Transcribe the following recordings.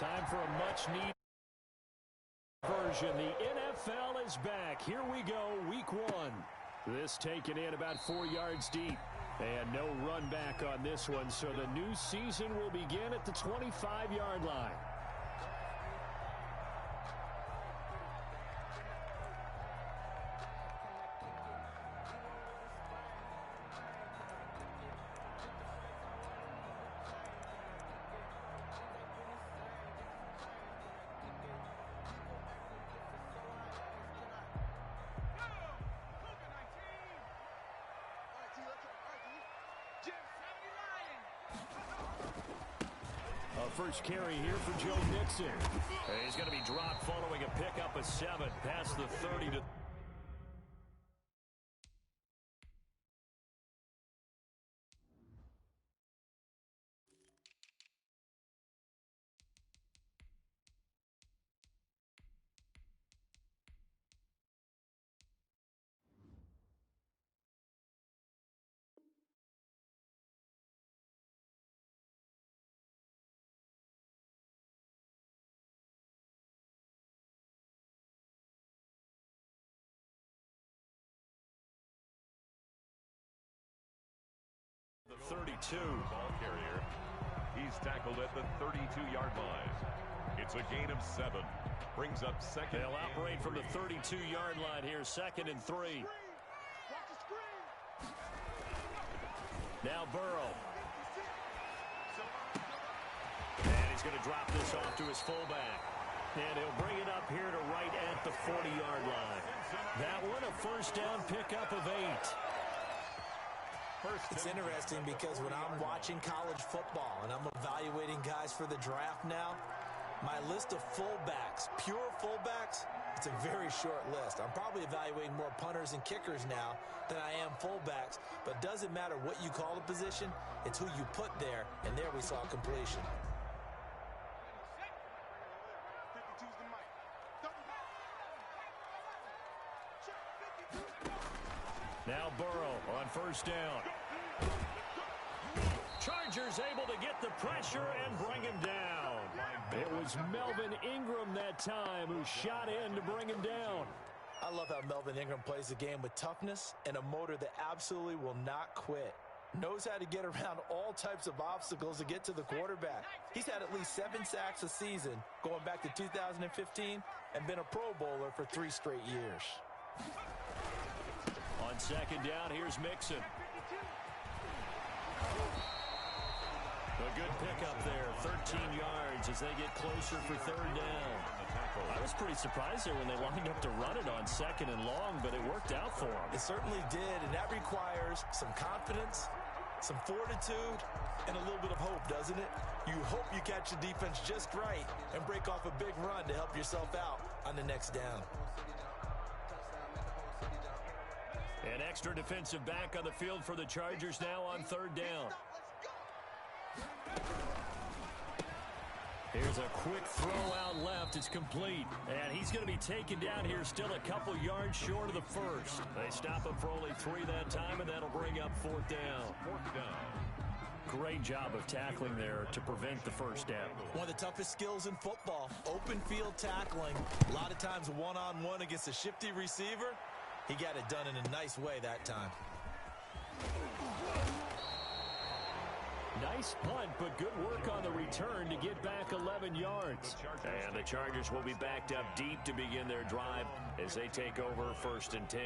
Time for a much-needed version. The NFL is back. Here we go, week 1. This taken in about 4 yards deep. And no run back on this one, so the new season will begin at the 25-yard line. First carry here for Joe Mixon. He's going to be dropped following a pickup of 7 past the 30 to... The 32 ball carrier. He's tackled at the 32-yard line. It's a gain of 7. Brings up second. They'll operate from the 32-yard line here, 2nd and 3. Now Burrow. And he's going to drop this off to his fullback. And he'll bring it up here to right at the 40-yard line. That one a first down pickup of 8. It's interesting because when I'm watching college football and I'm evaluating guys for the draft now, my list of fullbacks, pure fullbacks, it's a very short list. I'm probably evaluating more punters and kickers now than I am fullbacks, but it doesn't matter what you call the position, it's who you put there, and there we saw completion. Now Burrow on first down. Chargers able to get the pressure and bring him down. It was Melvin Ingram that time who shot in to bring him down. I love how Melvin Ingram plays the game with toughness and a motor that absolutely will not quit. Knows how to get around all types of obstacles to get to the quarterback. He's had at least 7 sacks a season going back to 2015 and been a Pro Bowler for 3 straight years. On second down, here's Mixon. A good pickup there, 13 yards as they get closer for 3rd down. I was pretty surprised there when they lined up to run it on 2nd and long, but it worked out for them. It certainly did, and that requires some confidence, some fortitude, and a little bit of hope, doesn't it? You hope you catch the defense just right and break off a big run to help yourself out on the next down. An extra defensive back on the field for the Chargers now on 3rd down. Here's a quick throw out left. It's complete. And he's going to be taken down here still a couple yards short of the first. They stop him for only 3 that time, and that'll bring up 4th down. 4th down. Great job of tackling there to prevent the first down. One of the toughest skills in football, open field tackling. A lot of times one-on-one against a shifty receiver. He got it done in a nice way that time. Nice punt, but good work on the return to get back 11 yards. And the Chargers will be backed up deep to begin their drive as they take over 1st and 10.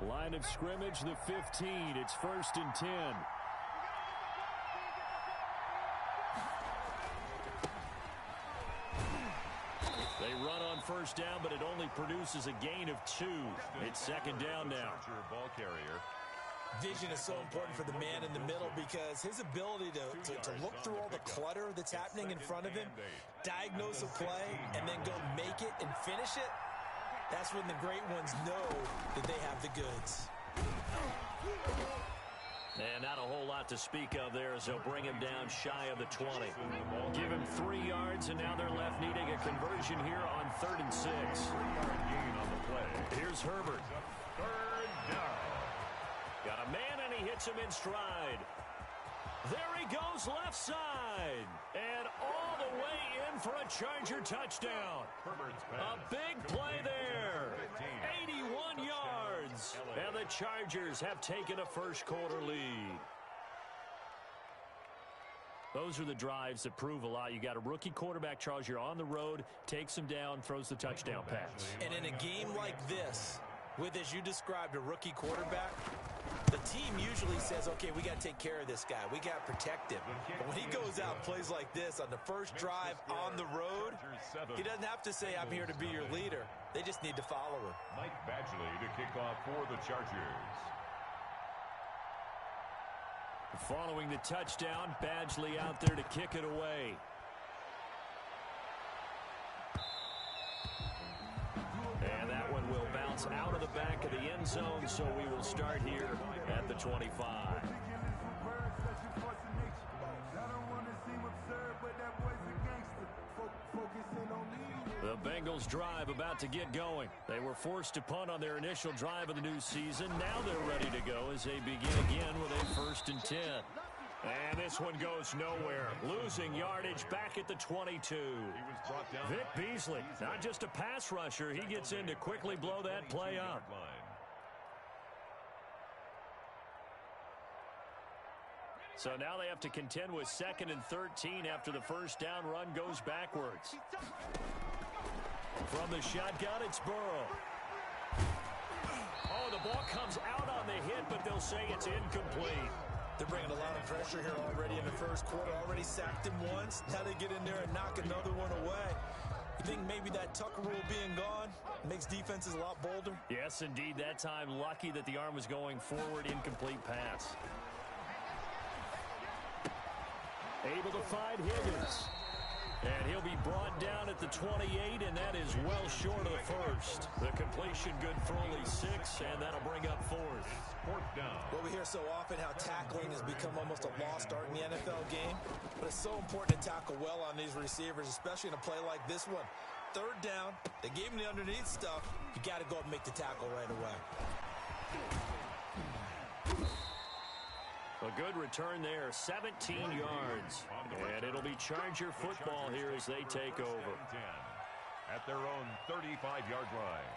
Line of scrimmage, the 15. It's 1st and 10. They run on first down, but it only produces a gain of 2. It's 2nd down now. Ball carrier. Vision is so important for the man in the middle because his ability to look through all the clutter that's happening in front of him, diagnose a play, and then go make it and finish it. That's when the great ones know that they have the goods. And not a whole lot to speak of there as they'll bring him down shy of the 20. Give him 3 yards, and now they're left needing a conversion here on 3rd and 6. 3-yard gain on the play. Here's Herbert. 3rd down. Got a man, and he hits him in stride. There he goes left side. And all the way in for a Charger touchdown. A big play there. 81 yards. And the Chargers have taken a first-quarter lead. Those are the drives that prove a lot. You got a rookie quarterback, Charles. You're on the road, takes him down, throws the touchdown pass. And in a game like this, with, as you described, a rookie quarterback, the team usually says, okay, we got to take care of this guy. We got to protect him. But when he goes out and plays like this on the first drive on the road, he doesn't have to say, I'm here to be your leader. They just need to follow him. Mike Badgley to kick off for the Chargers. Following the touchdown, Badgley out there to kick it away. And that one will bounce out of the back of the end zone, so we will start here at the 25. The Bengals drive about to get going. They were forced to punt on their initial drive of the new season. Now they're ready to go as they begin again with a 1st and 10. And this one goes nowhere. Losing yardage back at the 22. Vic Beasley, not just a pass rusher. He gets in to quickly blow that play up. So now they have to contend with 2nd and 13 after the first down run goes backwards. From the shotgun, it's Burrow. Oh, the ball comes out on the hit, but they'll say it's incomplete. They're bringing a lot of pressure here already in the first quarter. Already sacked him once. Now they get in there and knock another one away. You think maybe that Tucker rule being gone makes defenses a lot bolder? Yes, indeed. That time, lucky that the arm was going forward. Incomplete pass. Able to find Higgins. And he'll be brought down at the 28, and that is well short of the first. The completion good for only 6, and that'll bring up 4th. Well, we hear so often how tackling has become almost a lost art in the NFL game, but it's so important to tackle well on these receivers, especially in a play like this one. 3rd down, they gave him the underneath stuff. You got to go up and make the tackle right away. A good return there, 17 yards. And it'll be Charger football here as they take over. At their own 35-yard line.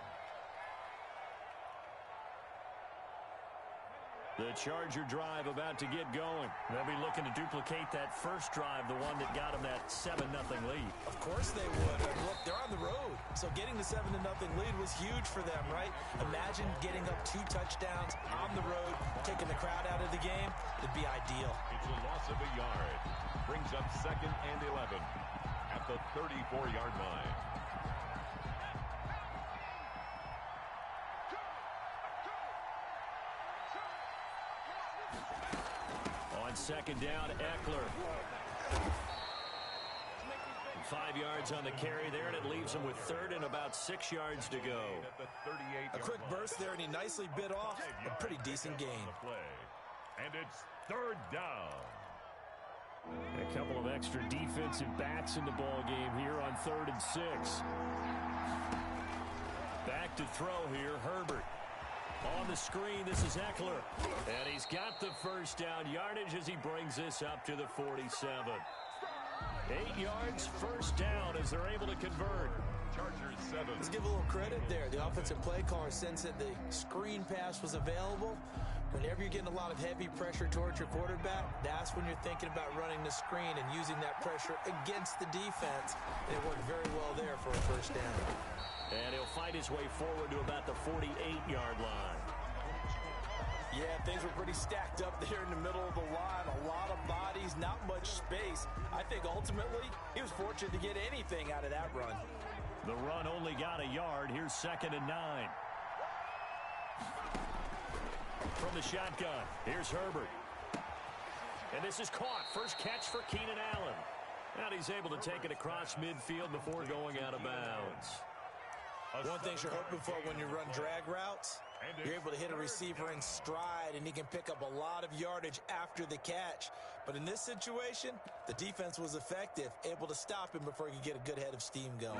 The Charger drive about to get going. They'll be looking to duplicate that first drive, the one that got them that 7-0 lead. Of course they would. Look, they're on the road. So getting the 7-0 lead was huge for them, right? Imagine getting up 2 touchdowns on the road, taking the crowd out of the game. It'd be ideal. It's a loss of a yard. Brings up 2nd and 11 at the 34-yard line. On 2nd down, Eckler. 5 yards on the carry there, and it leaves him with 3rd and about 6 yards to go. A quick burst there, and he nicely bit off a pretty decent gain. And it's 3rd down. A couple of extra defensive backs in the ball game here on 3rd and 6. Back to throw here, Herbert. On the screen, this is Eckler. And he's got the first down yardage as he brings this up to the 47. 8 yards, first down as they're able to convert. Chargers 7. Let's give a little credit there. The offensive play caller sensed that the screen pass was available. Whenever you're getting a lot of heavy pressure towards your quarterback, that's when you're thinking about running the screen and using that pressure against the defense. And it worked very well there for a first down. And he'll fight his way forward to about the 48-yard line. Yeah, things were pretty stacked up there in the middle of the line. A lot of bodies, not much space. I think ultimately he was fortunate to get anything out of that run. The run only got a yard. Here's 2nd and 9. From the shotgun, here's Herbert. And this is caught. First catch for Keenan Allen. And he's able to take it across midfield before going out of bounds. One thing you're hoping for when you run drag routes, you're able to hit a receiver in stride, and he can pick up a lot of yardage after the catch. But in this situation, the defense was effective, able to stop him before he could get a good head of steam going.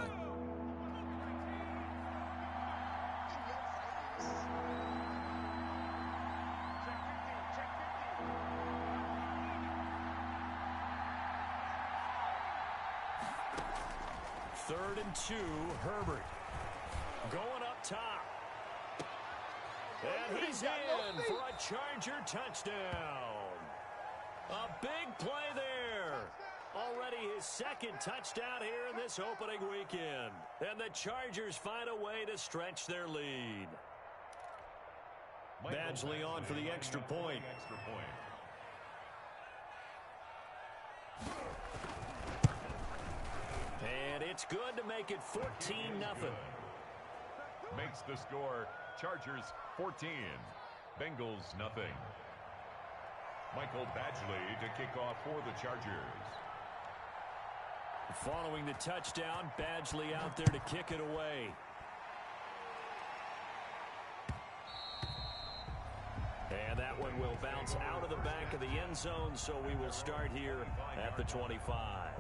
Third and 2, Herbert. Going up top. And he's in for a Charger touchdown. A big play there. Already his second touchdown here in this opening weekend. And the Chargers find a way to stretch their lead. Badgley on for the extra point. And it's good to make it 14-0. Makes the score Chargers 14, Bengals nothing. Michael Badgley to kick off for the Chargers. Following the touchdown, Badgley out there to kick it away. And that one will bounce out of the back of the end zone, so we will start here at the 25.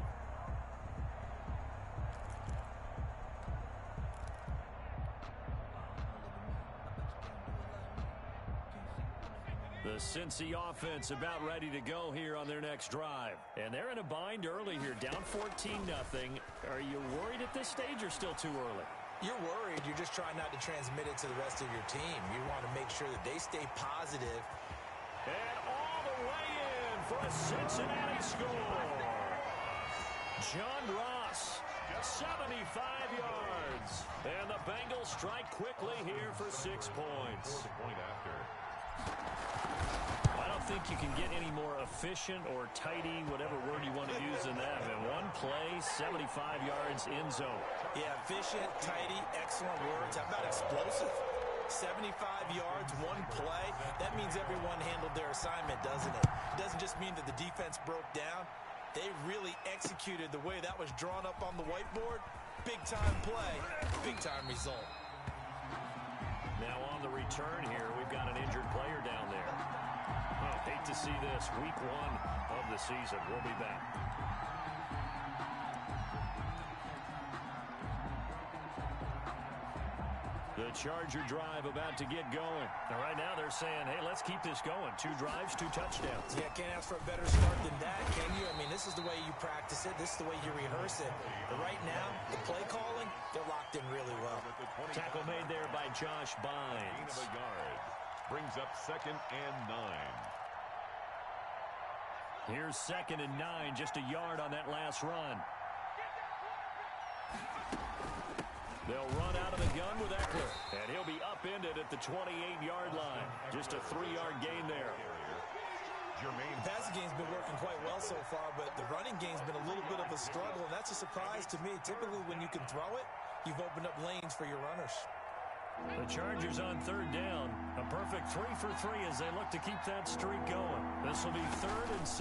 The Cincy offense about ready to go here on their next drive. And they're in a bind early here, down 14-0. Are you worried at this stage or still too early? You're worried. You're just trying not to transmit it to the rest of your team. You want to make sure that they stay positive. And all the way in for a Cincinnati score. John Ross, 75 yards. And the Bengals strike quickly here for 6 points. Point after. I don't think you can get any more efficient or tidy, whatever word you want to use in that. In one play, 75 yards in zone. Yeah, efficient, tidy, excellent words. How about explosive? 75 yards, one play. That means everyone handled their assignment, doesn't it? It doesn't just mean that the defense broke down. They really executed the way that was drawn up on the whiteboard. Big-time play, big-time result. Now on the return here, we've got an injured player down there. Oh, hate to see this. Week 1 of the season. We'll be back. The Charger drive about to get going. Now, right now they're saying, hey, let's keep this going. 2 drives, 2 touchdowns. Yeah, can't ask for a better start than that, can you? I mean, this is the way you practice it. This is the way you rehearse it. But right now, the play calling, they're locked in really well. Tackle made there by Josh Bynes. Brings up 2nd and 9. Here's 2nd and 9, just a yard on that last run. They'll run out of the gun with Eckler, and he'll be upended at the 28-yard line. Just a 3-yard gain there. The passing game's been working quite well so far, but the running game's been a little bit of a struggle, and that's a surprise to me. Typically, when you can throw it, you've opened up lanes for your runners. The Chargers on 3rd down. A perfect 3 for 3 as they look to keep that streak going. This will be 3rd and 6.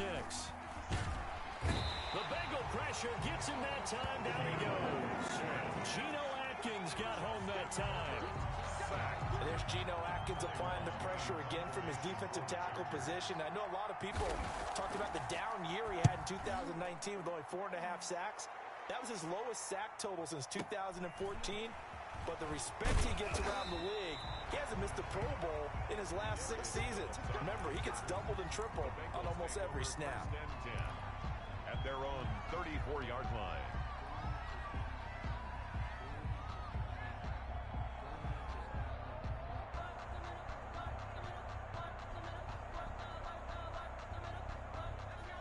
The Bengal pressure gets him that time. Down he goes. Geno Atkins got home that time. And there's Geno Atkins applying the pressure again from his defensive tackle position. I know a lot of people talked about the down year he had in 2019 with only 4.5 sacks. That was his lowest sack total since 2014. But the respect he gets around the league, he hasn't missed a Pro Bowl in his last 6 seasons. Remember, he gets doubled and tripled on almost every snap. At their own 34-yard line.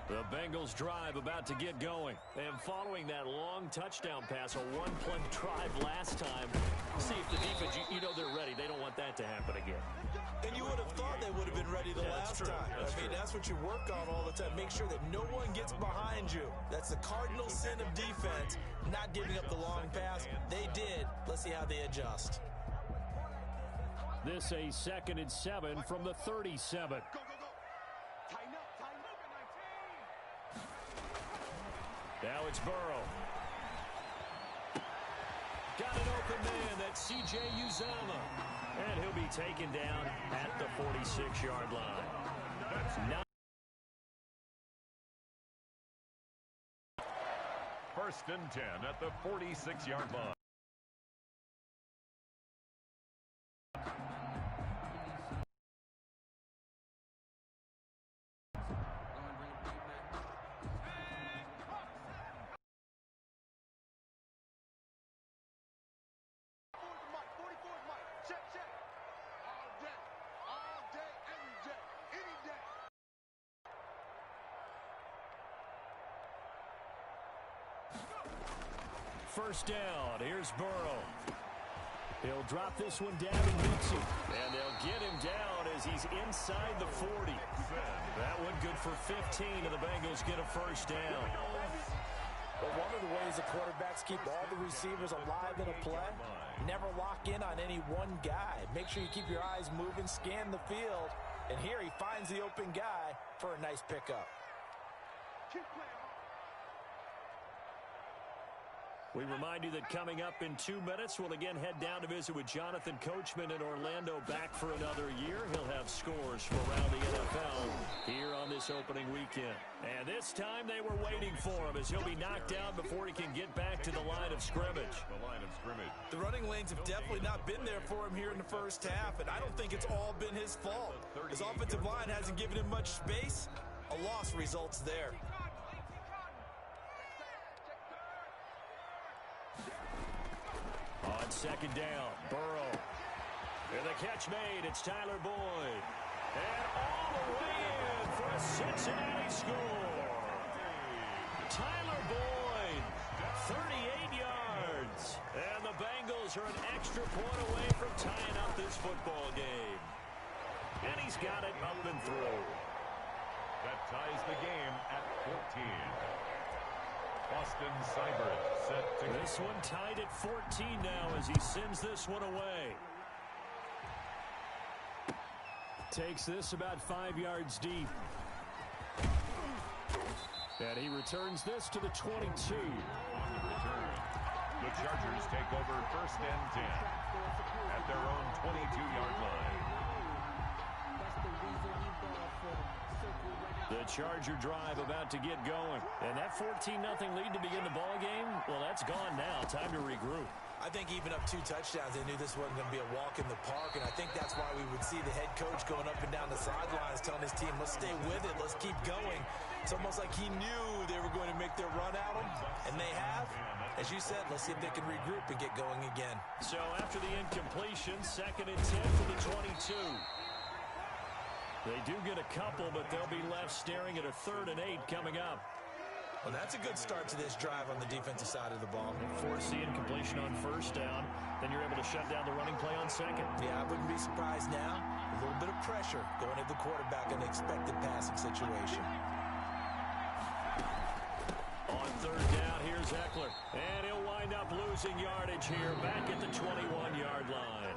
The Bengals drive about to get going. And following that long touchdown pass, a one-play drive last time, see if the defense, you know they're ready. They don't want that to happen again. And you would have thought they would have been ready the last time. That's what you work on all the time. Make sure that no one gets behind you. That's the cardinal sin of defense, not giving up the long pass. They did. Let's see how they adjust. This a 2nd and 7 from the 37. Now it's Burrow. Got an open man. That's C.J. Uzama. And he'll be taken down at the 46-yard line. That's 1st and 10 at the 46-yard line. First down. Here's Burrow. He'll drop this one down and beats him. And they'll get him down as he's inside the 40. That one good for 15, and the Bengals get a first down. But one of the ways the quarterbacks keep all the receivers alive in a play, never lock in on any one guy. Make sure you keep your eyes moving, scan the field. And here he finds the open guy for a nice pickup. Keep playing. We remind you that coming up in 2 minutes, we'll again head down to visit with Jonathan Coachman in Orlando, back for another year. He'll have scores for around the NFL here on this opening weekend. And this time they were waiting for him as he'll be knocked down before he can get back to the line of scrimmage. The running lanes have definitely not been there for him here in the first half, and I don't think it's all been his fault. His offensive line hasn't given him much space. A loss results there. On second down, Burrow. And the catch made. It's Tyler Boyd. And all the way in for a Cincinnati score. Tyler Boyd, 38 yards. And the Bengals are an extra point away from tying up this football game. And he's got it up and through. That ties the game at 14. Austin Seibert set to... This one tied at 14 now as he sends this one away. Takes this about 5 yards deep. And he returns this to the 22. The Chargers take over 1st and 10 at their own 22-yard line. The Charger drive about to get going. And that 14-0 lead to begin the ball game, well, that's gone now. Time to regroup. I think even up 2 touchdowns, they knew this wasn't going to be a walk in the park, and I think that's why we would see the head coach going up and down the sidelines telling his team, let's stay with it, let's keep going. It's almost like he knew they were going to make their run at him, and they have. As you said, let's see if they can regroup and get going again. So after the incompletion, 2nd and 10 from the 22. They do get a couple, but they'll be left staring at a 3rd and 8 coming up. Well, that's a good start to this drive on the defensive side of the ball. Force the incompletion on 1st down, then you're able to shut down the running play on 2nd. Yeah, I wouldn't be surprised now. A little bit of pressure going at the quarterback in an expected passing situation. On 3rd down, here's Eckler. And he'll wind up losing yardage here back at the 21-yard line.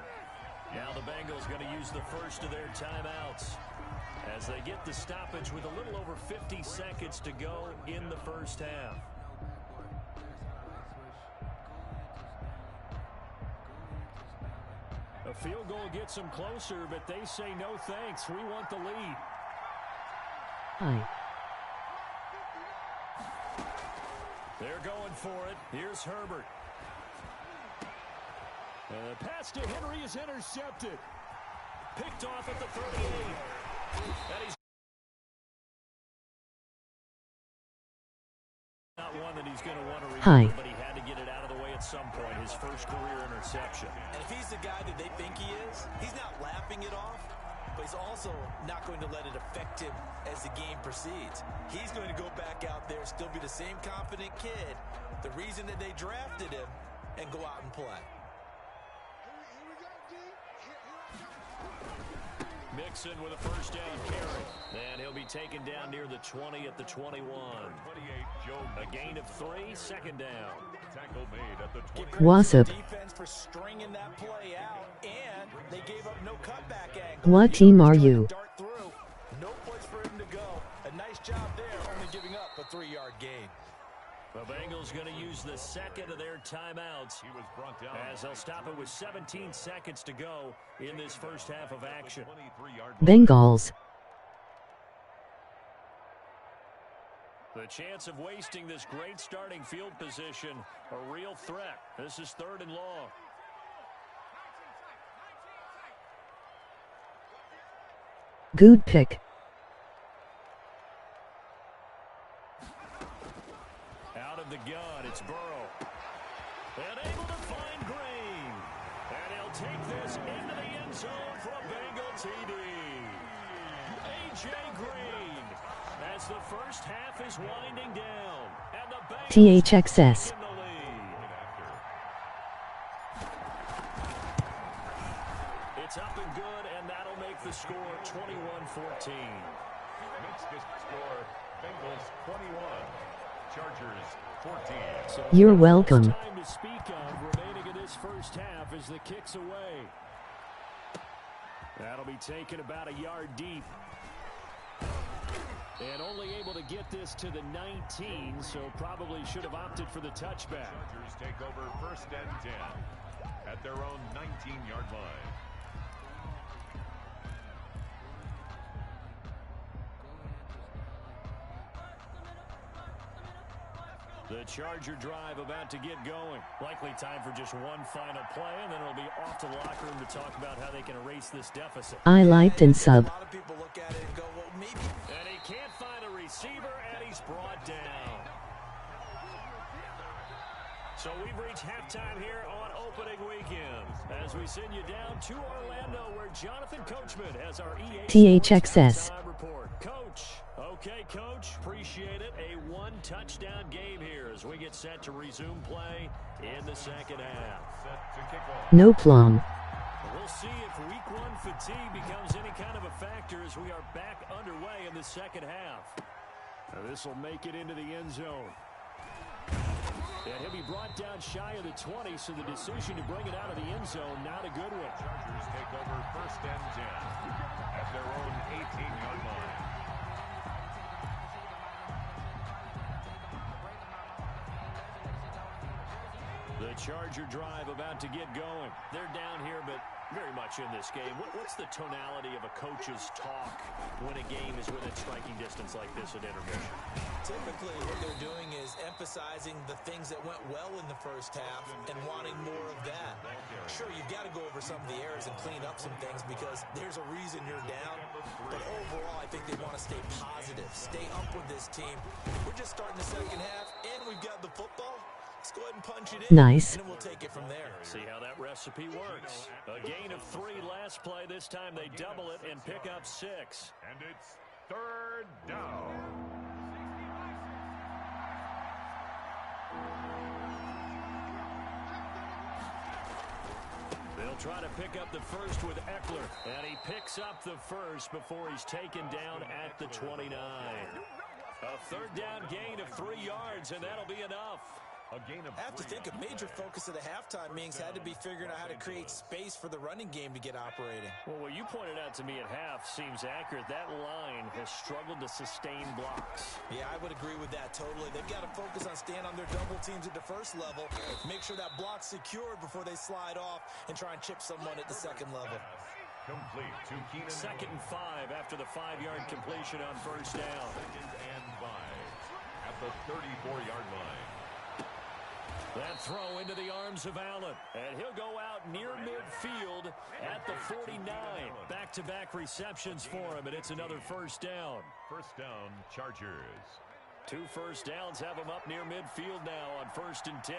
Now the Bengals going to use the first of their timeouts as they get the stoppage with a little over 50 seconds to go in the first half. A field goal gets them closer, but they say no thanks. We want the lead. They're going for it. Here's Herbert. And the pass to Henry is intercepted. Picked off at the 38. And he's not one that he's going to want to remember, but he had to get it out of the way at some point. His first career interception. And if he's the guy that they think he is, he's not laughing it off, but he's also not going to let it affect him as the game proceeds. He's going to go back out there, still be the same confident kid, the reason that they drafted him, and go out and play. Mixon with a first down carry. And he'll be taken down near the 20 at the 21. A gain of 3, 2nd down. Tackle made at the 20. What's up? Defense for stringing that play out, and they gave up no cutback angle. What team are you? Dart through. No place for him to go. A nice job there, only giving up a 3-yard gain. The Bengals going to use the second of their timeouts He was brought down as they'll stop it with 17 seconds to go in this first half of action. 23-yard Bengals. The chance of wasting this great starting field position, a real threat. This is 3rd and long. Good pick. Out of the gun, it's Burrow. And able to find Green. And he'll take this into the end zone for a Bengal TD. A.J. Green, as the first half is winding down. And the Bengals THXS. in the lead. It's up and good, and that'll make the score 21-14. Makes this score Bengals 21, Chargers 14. So You're welcome. time to speak of remaining in this first half as the kick's away. That'll be taken about a yard deep. And only able to get this to the 19, so probably should have opted for the touchback. Chargers take over 1st and 10 at their own 19-yard line. The Charger drive about to get going. Likely time for just one final play, and then it'll be off to the locker room to talk about how they can erase this deficit. I liked and sub. A lot of people look at it and go, well, maybe. And he can't find a receiver, and he's brought down. So we've reached halftime here on opening weekend as we send you down to Orlando where Jonathan Coachman has our EA THXS. halftime report. Coach, okay, Coach, appreciate it. A one-touchdown game here as we get set to resume play in the second half. Set to kick off. No plum. We'll see if week one fatigue becomes any kind of a factor as we are back underway in the second half. This will make it into the end zone. And he'll be brought down shy of the 20, so the decision to bring it out of the end zone, not a good one. Chargers take over 1st and 10 at their own 18-yard line. The Charger drive about to get going. They're down here, but very much in this game. What's the tonality of a coach's talk when a game is within striking distance like this at intermission? Typically, what they're doing is emphasizing the things that went well in the first half and wanting more of that. Sure, you've got to go over some of the errors and clean up some things because there's a reason you're down. But overall, I think they want to stay positive, stay up with this team. We're just starting the second half, and we've got the football. Let's go ahead and punch it in. Nice. And then we'll take it from there. See how that recipe works. A gain of 3 last play. This time they double it and pick up 6. And it's 3rd down. They'll try to pick up the first with Eckler. And he picks up the first before he's taken down at the 29. A 3rd down gain of 3 yards, and that'll be enough. A gain of I have to 3. think a major focus of the halftime meetings had to be figuring out how to create space for the running game to get operating. Well, what you pointed out to me at half seems accurate. That line has struggled to sustain blocks. Yeah, I would agree with that totally. They've got to focus on staying on their double teams at the first level, make sure that block's secured before they slide off and try and chip someone at the second level. Complete to Keenan. 2nd and 5 after the 5-yard completion on 1st down. 2nd and 5 at the 34-yard line. That throw into the arms of Allen. And he'll go out near midfield at the 49. Back-to-back receptions for him, and it's another 1st down. 1st down, Chargers. 2 first downs have him up near midfield now on 1st and 10.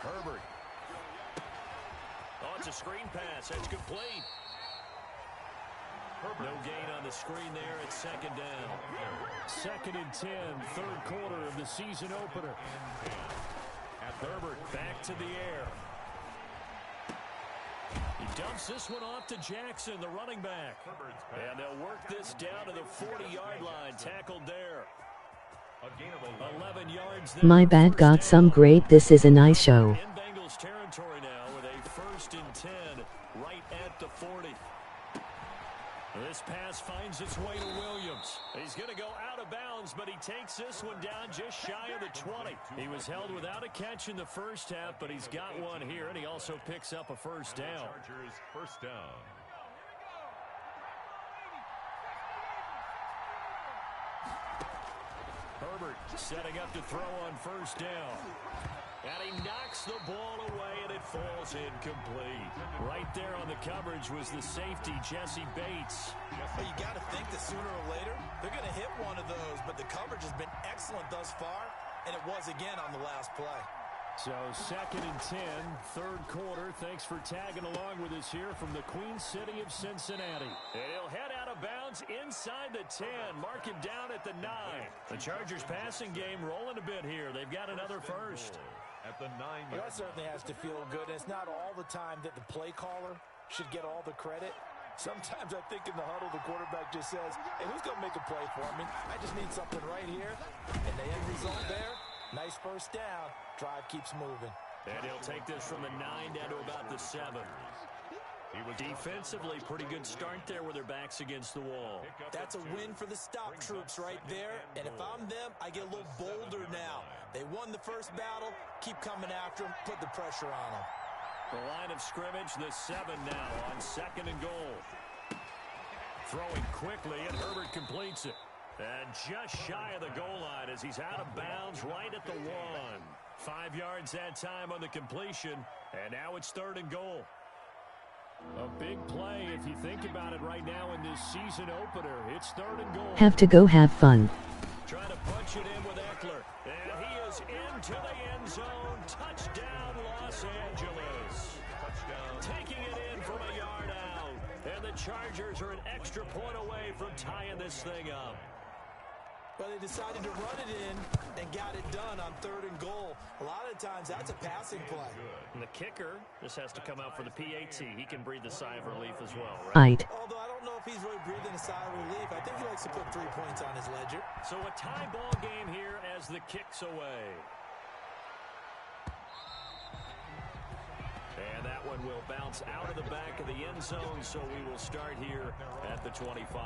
Herbert. Oh, it's a screen pass. That's complete. No gain on the screen there at 2nd down. 2nd and 10, 3rd quarter of the season opener. Herbert back to the air. He dumps this one off to Jackson, the running back. And they'll work this down to the 40-yard line. Tackled there. 11 yards there. My bad, got some great. This is a nice show. In Bengals territory now with a 1st and 10 right at the 40. This pass finds its way to Williams. He's going to go out of bounds, but he takes this one down just shy of the 20. He was held without a catch in the first half, but he's got one here, and he also picks up a first down. Chargers first down. Herbert setting up to throw on first down. And he knocks the ball away, and it falls incomplete. Right there on the coverage was the safety, Jesse Bates. Well, you got to think that sooner or later, they're going to hit one of those, but the coverage has been excellent thus far, and it was again on the last play. So 2nd and 10, third quarter. Thanks for tagging along with us here from the Queen City of Cincinnati. And he'll head out of bounds inside the 10. Mark him down at the 9. The Chargers passing game rolling a bit here. They've got another first. At the 9. That certainly has to feel good. It's not all the time that the play caller should get all the credit. Sometimes I think in the huddle, the quarterback just says, hey, who's going to make a play for me? I just need something right here. And the end result there, nice first down. Drive keeps moving. And he'll take this from the 9 down to about the 7. Defensively, pretty good start there with their backs against the wall. That's a win for the stop troops right there. And if I'm them, I get a little bolder now. They won the first battle. Keep coming after them. Put the pressure on them. The line of scrimmage, the 7 now on 2nd and goal. Throwing quickly, and Herbert completes it. And just shy of the goal line as he's out of bounds right at the 1. 5 yards that time on the completion, and now it's 3rd and goal. A big play if you think about it right now in this season opener. It's 3rd and goal. Have to go have fun. Trying to punch it in with Eckler. And he is into the end zone. Touchdown, Los Angeles. Touchdown. Taking it in from a yard out. And the Chargers are an extra point away from tying this thing up. But they decided to run it in and got it done on 3rd and goal. A lot of times that's a passing play. And the kicker, this has to come out for the PAT. He can breathe a sigh of relief as well, right? Right. Although I don't know if he's really breathing a sigh of relief. I think he likes to put 3 points on his ledger. So a tie ball game here as the kick's away. And that one will bounce out of the back of the end zone, so we will start here at the 25.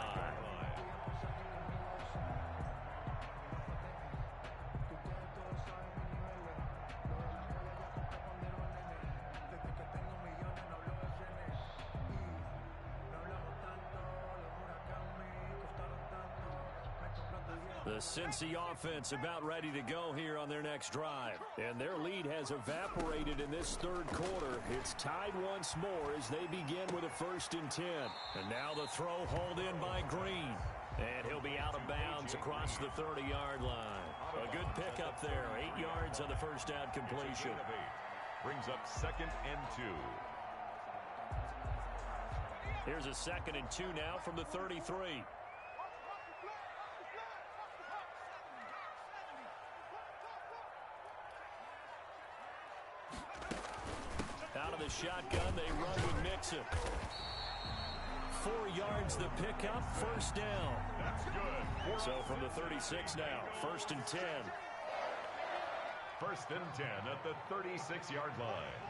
The Cincy offense about ready to go here on their next drive. And their lead has evaporated in this 3rd quarter. It's tied once more as they begin with a 1st and 10. And now the throw hauled in by Green. And he'll be out of bounds across the 30-yard line. A good pickup there. 8 yards on the first down completion. Brings up 2nd and 2. Here's a 2nd and 2 now from the 33. Out of the shotgun, they run with Mixon. 4 yards the pickup, first down. That's good. So from the 36 now, 1st and 10. 1st and 10 at the 36-yard line.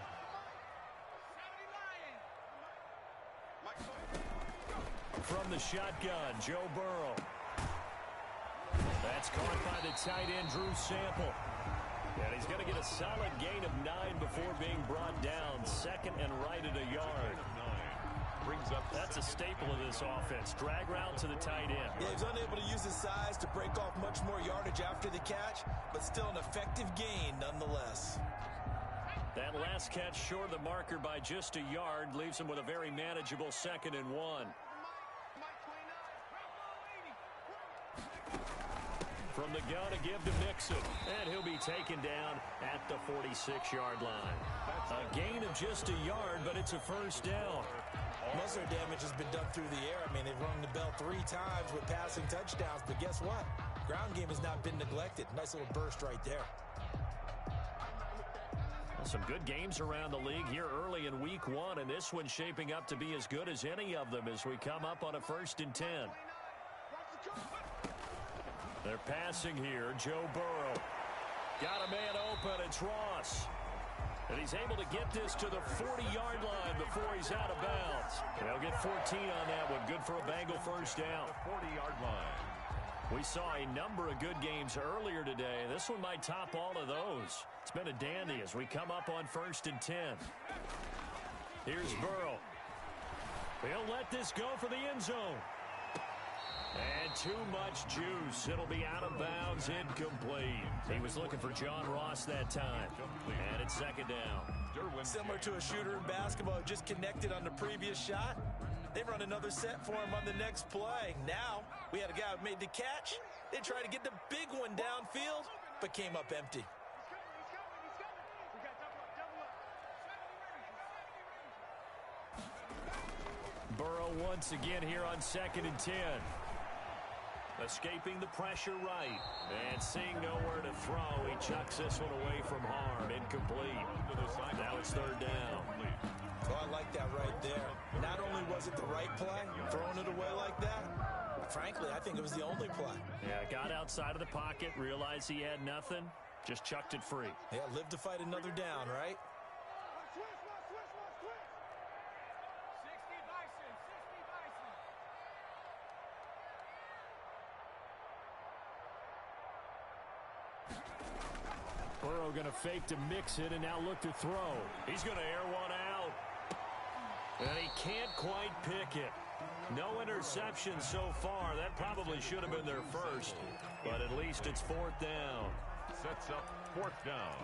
From the shotgun, Joe Burrow. That's caught by the tight end, Drew Sample. And he's going to get a solid gain of 9 before being brought down. 2nd and right at a yard. Brings up. That's a staple of this offense. Drag route to the tight end. Yeah, he's unable to use his size to break off much more yardage after the catch, but still an effective gain nonetheless. That last catch short of the marker by just a yard leaves him with a very manageable 2nd and 1. From the gun to give to Mixon, and he'll be taken down at the 46-yard line. A gain of just a yard, but it's a first down. Most of their damage has been done through the air. I mean, they've rung the bell 3 times with passing touchdowns, but guess what? Ground game has not been neglected. Nice little burst right there. Some good games around the league here early in week 1, and this one's shaping up to be as good as any of them as we come up on a 1st and 10. They're passing here. Joe Burrow. Got a man open. It's Ross. And he's able to get this to the 40-yard line before he's out of bounds. They'll get 14 on that one. Good for a Bengal first down. 40-yard line. We saw a number of good games earlier today. This one might top all of those. It's been a dandy as we come up on 1st and 10. Here's Burrow. He'll let this go for the end zone. And too much juice. It'll be out of bounds, incomplete. He was looking for John Ross that time. And it's 2nd down. Similar to a shooter in basketball, just connected on the previous shot. They run another set for him on the next play. Now, we had a guy who made the catch. They tried to get the big one downfield, but came up empty. Burrow once again here on 2nd and 10. Escaping the pressure right. And seeing nowhere to throw, he chucks this one away from harm. Incomplete. Now it's 3rd down. Oh, I like that right there. Not only was it the right play, throwing it away like that, frankly, I think it was the only play. Yeah, got outside of the pocket, realized he had nothing, just chucked it free. Yeah, live to fight another down, right? Burrow going to fake to mix it and now look to throw. He's going to air one out. And he can't quite pick it. No interception so far. That probably should have been their first. But at least it's 4th down. Sets up 4th down.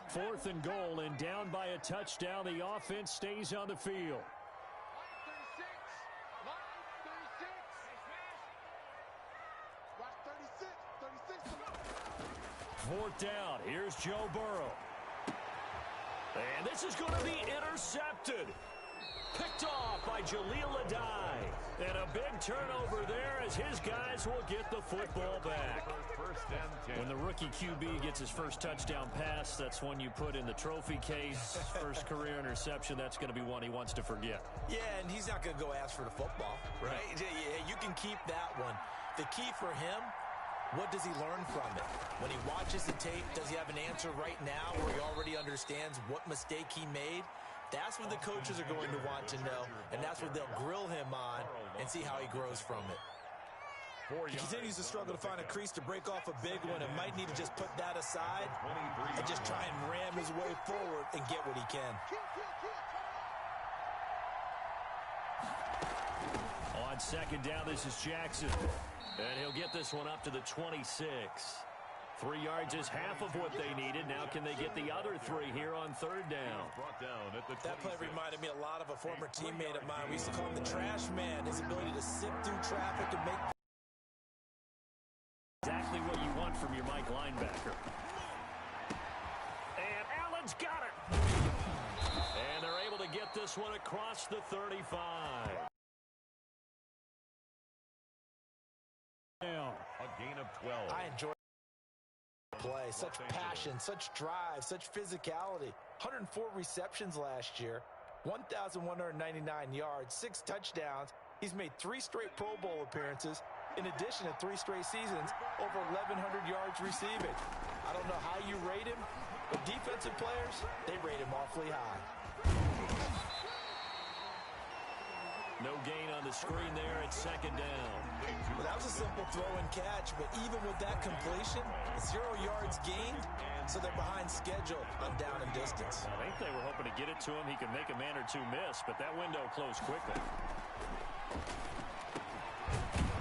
Fourth and goal, and down by a touchdown. The offense stays on the field. Fourth down. Here's Joe Burrow. And this is going to be intercepted. Picked off by Jaleel Adai. And a big turnover there as his guys will get the football back. When the rookie QB gets his first touchdown pass, that's one you put in the trophy case. First career interception, that's going to be one he wants to forget. Yeah, and he's not going to go ask for the football, right? Yeah, you can keep that one. The key for him, what does he learn from it? When he watches the tape, does he have an answer right now where he already understands what mistake he made? That's what the coaches are going to want to know, and that's what they'll grill him on and see how he grows from it. He continues to struggle to find a crease to break off a big one and might need to just put that aside and just try and ram his way forward and get what he can. On 2nd down, this is Jackson. And he'll get this one up to the 26. 3 yards is half of what they needed. Now can they get the other 3 here on 3rd down? That play reminded me a lot of a former teammate of mine. We used to call him the trash man. His ability to sift through traffic and make... Exactly what you want from your Mike linebacker. And Allen's got it. And they're able to get this one across the 35. A gain of 12. I enjoy play. Such passion, such drive, such physicality. 104 receptions last year, 1,199 yards, 6 touchdowns. He's made 3 straight Pro Bowl appearances. In addition to 3 straight seasons, over 1,100 yards receiving. I don't know how you rate him, but defensive players, they rate him awfully high. No gain on the screen there at 2nd down. Well, that was a simple throw and catch, but even with that completion, 0 yards gained, so they're behind schedule on down and distance. I think they were hoping to get it to him. He could make a man or 2 miss, but that window closed quickly.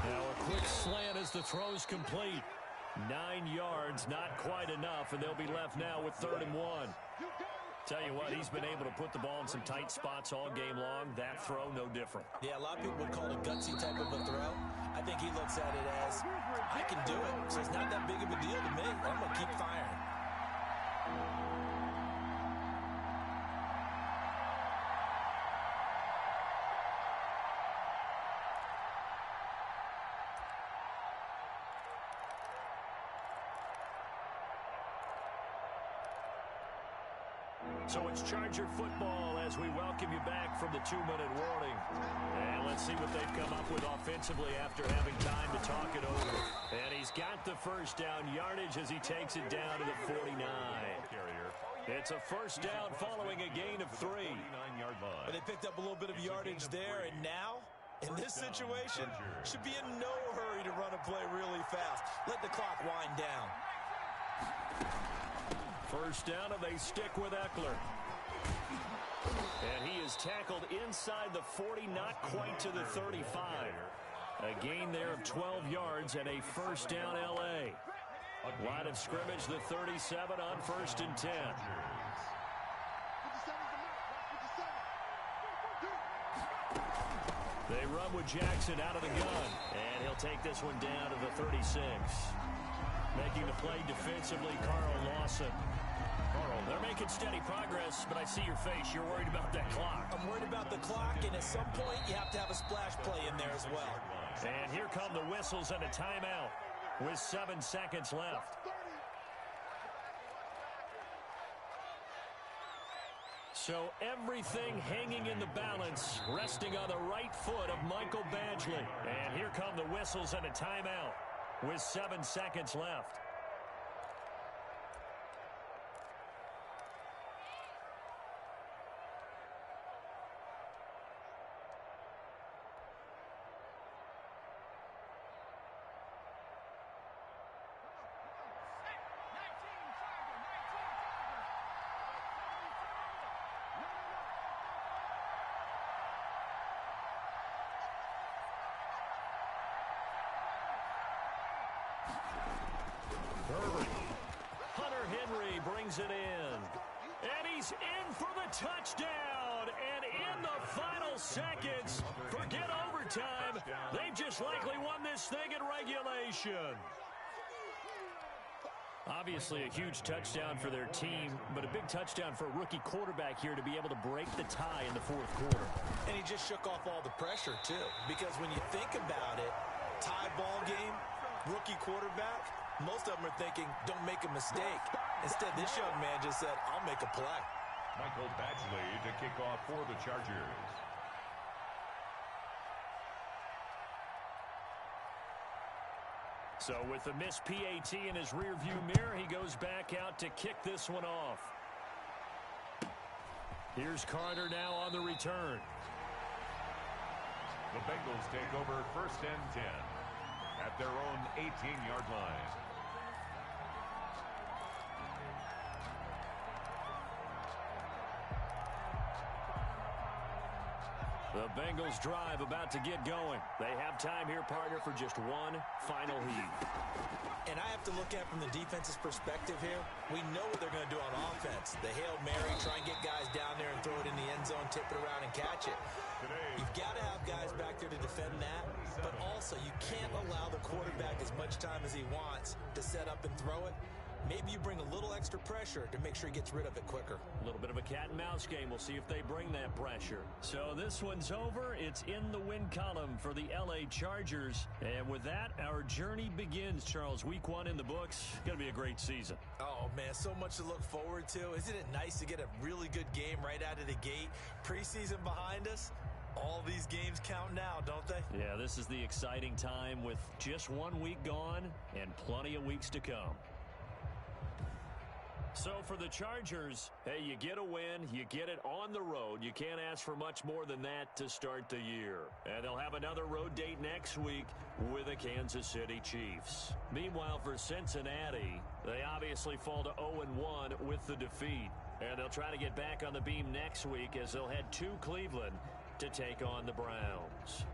Now a quick slant as the throw's complete. 9 yards, not quite enough, and they'll be left now with 3rd and 1. Tell you what, he's been able to put the ball in some tight spots all game long. That throw, no different. Yeah, a lot of people would call it a gutsy type of a throw. I think he looks at it as, I can do it, so it's not that big of a deal to me. I'm going to keep firing. So it's Charger football as we welcome you back from the 2-minute warning. And let's see what they've come up with offensively after having time to talk it over. And he's got the first down yardage as he takes it down to the 49. It's a first down following a gain of 3. But they picked up a little bit of yardage there, and now, in this situation, should be in no hurry to run a play really fast. Let the clock wind down. First down, and they stick with Eckler. And he is tackled inside the 40, not quite to the 35. A gain there of 12 yards and a first down L.A. Line of scrimmage, the 37 on 1st and 10. They run with Jackson out of the gun, and he'll take this one down to the 36. Making the play defensively, Carl Lawson. They're making steady progress, but I see your face. You're worried about that clock. I'm worried about the clock, and at some point, you have to have a splash play in there as well. And here come the whistles and a timeout with 7 seconds left. So everything hanging in the balance, resting on the right foot of Michael Badgley. And here come the whistles and a timeout with 7 seconds left. Brings it in. And he's in for the touchdown. And in the final seconds, forget overtime. They've just likely won this thing in regulation. Obviously a huge touchdown for their team, but a big touchdown for a rookie quarterback here to be able to break the tie in the 4th quarter. And he just shook off all the pressure, too. Because when you think about it, tie ball game, rookie quarterback, most of them are thinking, don't make a mistake. Instead, this young man just said, I'll make a play. Michael Badgley to kick off for the Chargers. So with the missed PAT in his rearview mirror, he goes back out to kick this one off. Here's Carter now on the return. The Bengals take over 1st and 10 at their own 18-yard line. The Bengals drive about to get going. They have time here, partner, for just one final heat. And I have to look at it from the defense's perspective here. We know what they're going to do on offense. The Hail Mary, try and get guys down there and throw it in the end zone, tip it around and catch it. You've got to have guys back there to defend that, but also you can't allow the quarterback as much time as he wants to set up and throw it. Maybe you bring a little extra pressure to make sure he gets rid of it quicker. A little bit of a cat and mouse game. We'll see if they bring that pressure. So this one's over. It's in the win column for the LA Chargers. And with that, our journey begins, Charles. Week 1 in the books. Going to be a great season. Oh, man, so much to look forward to. Isn't it nice to get a really good game right out of the gate? Preseason behind us. All these games count now, don't they? Yeah, this is the exciting time with just 1 week gone and plenty of weeks to come. So for the Chargers, hey, you get a win, you get it on the road. You can't ask for much more than that to start the year. And they'll have another road date next week with the Kansas City Chiefs. Meanwhile, for Cincinnati, they obviously fall to 0-1 with the defeat. And they'll try to get back on the beam next week as they'll head to Cleveland to take on the Browns.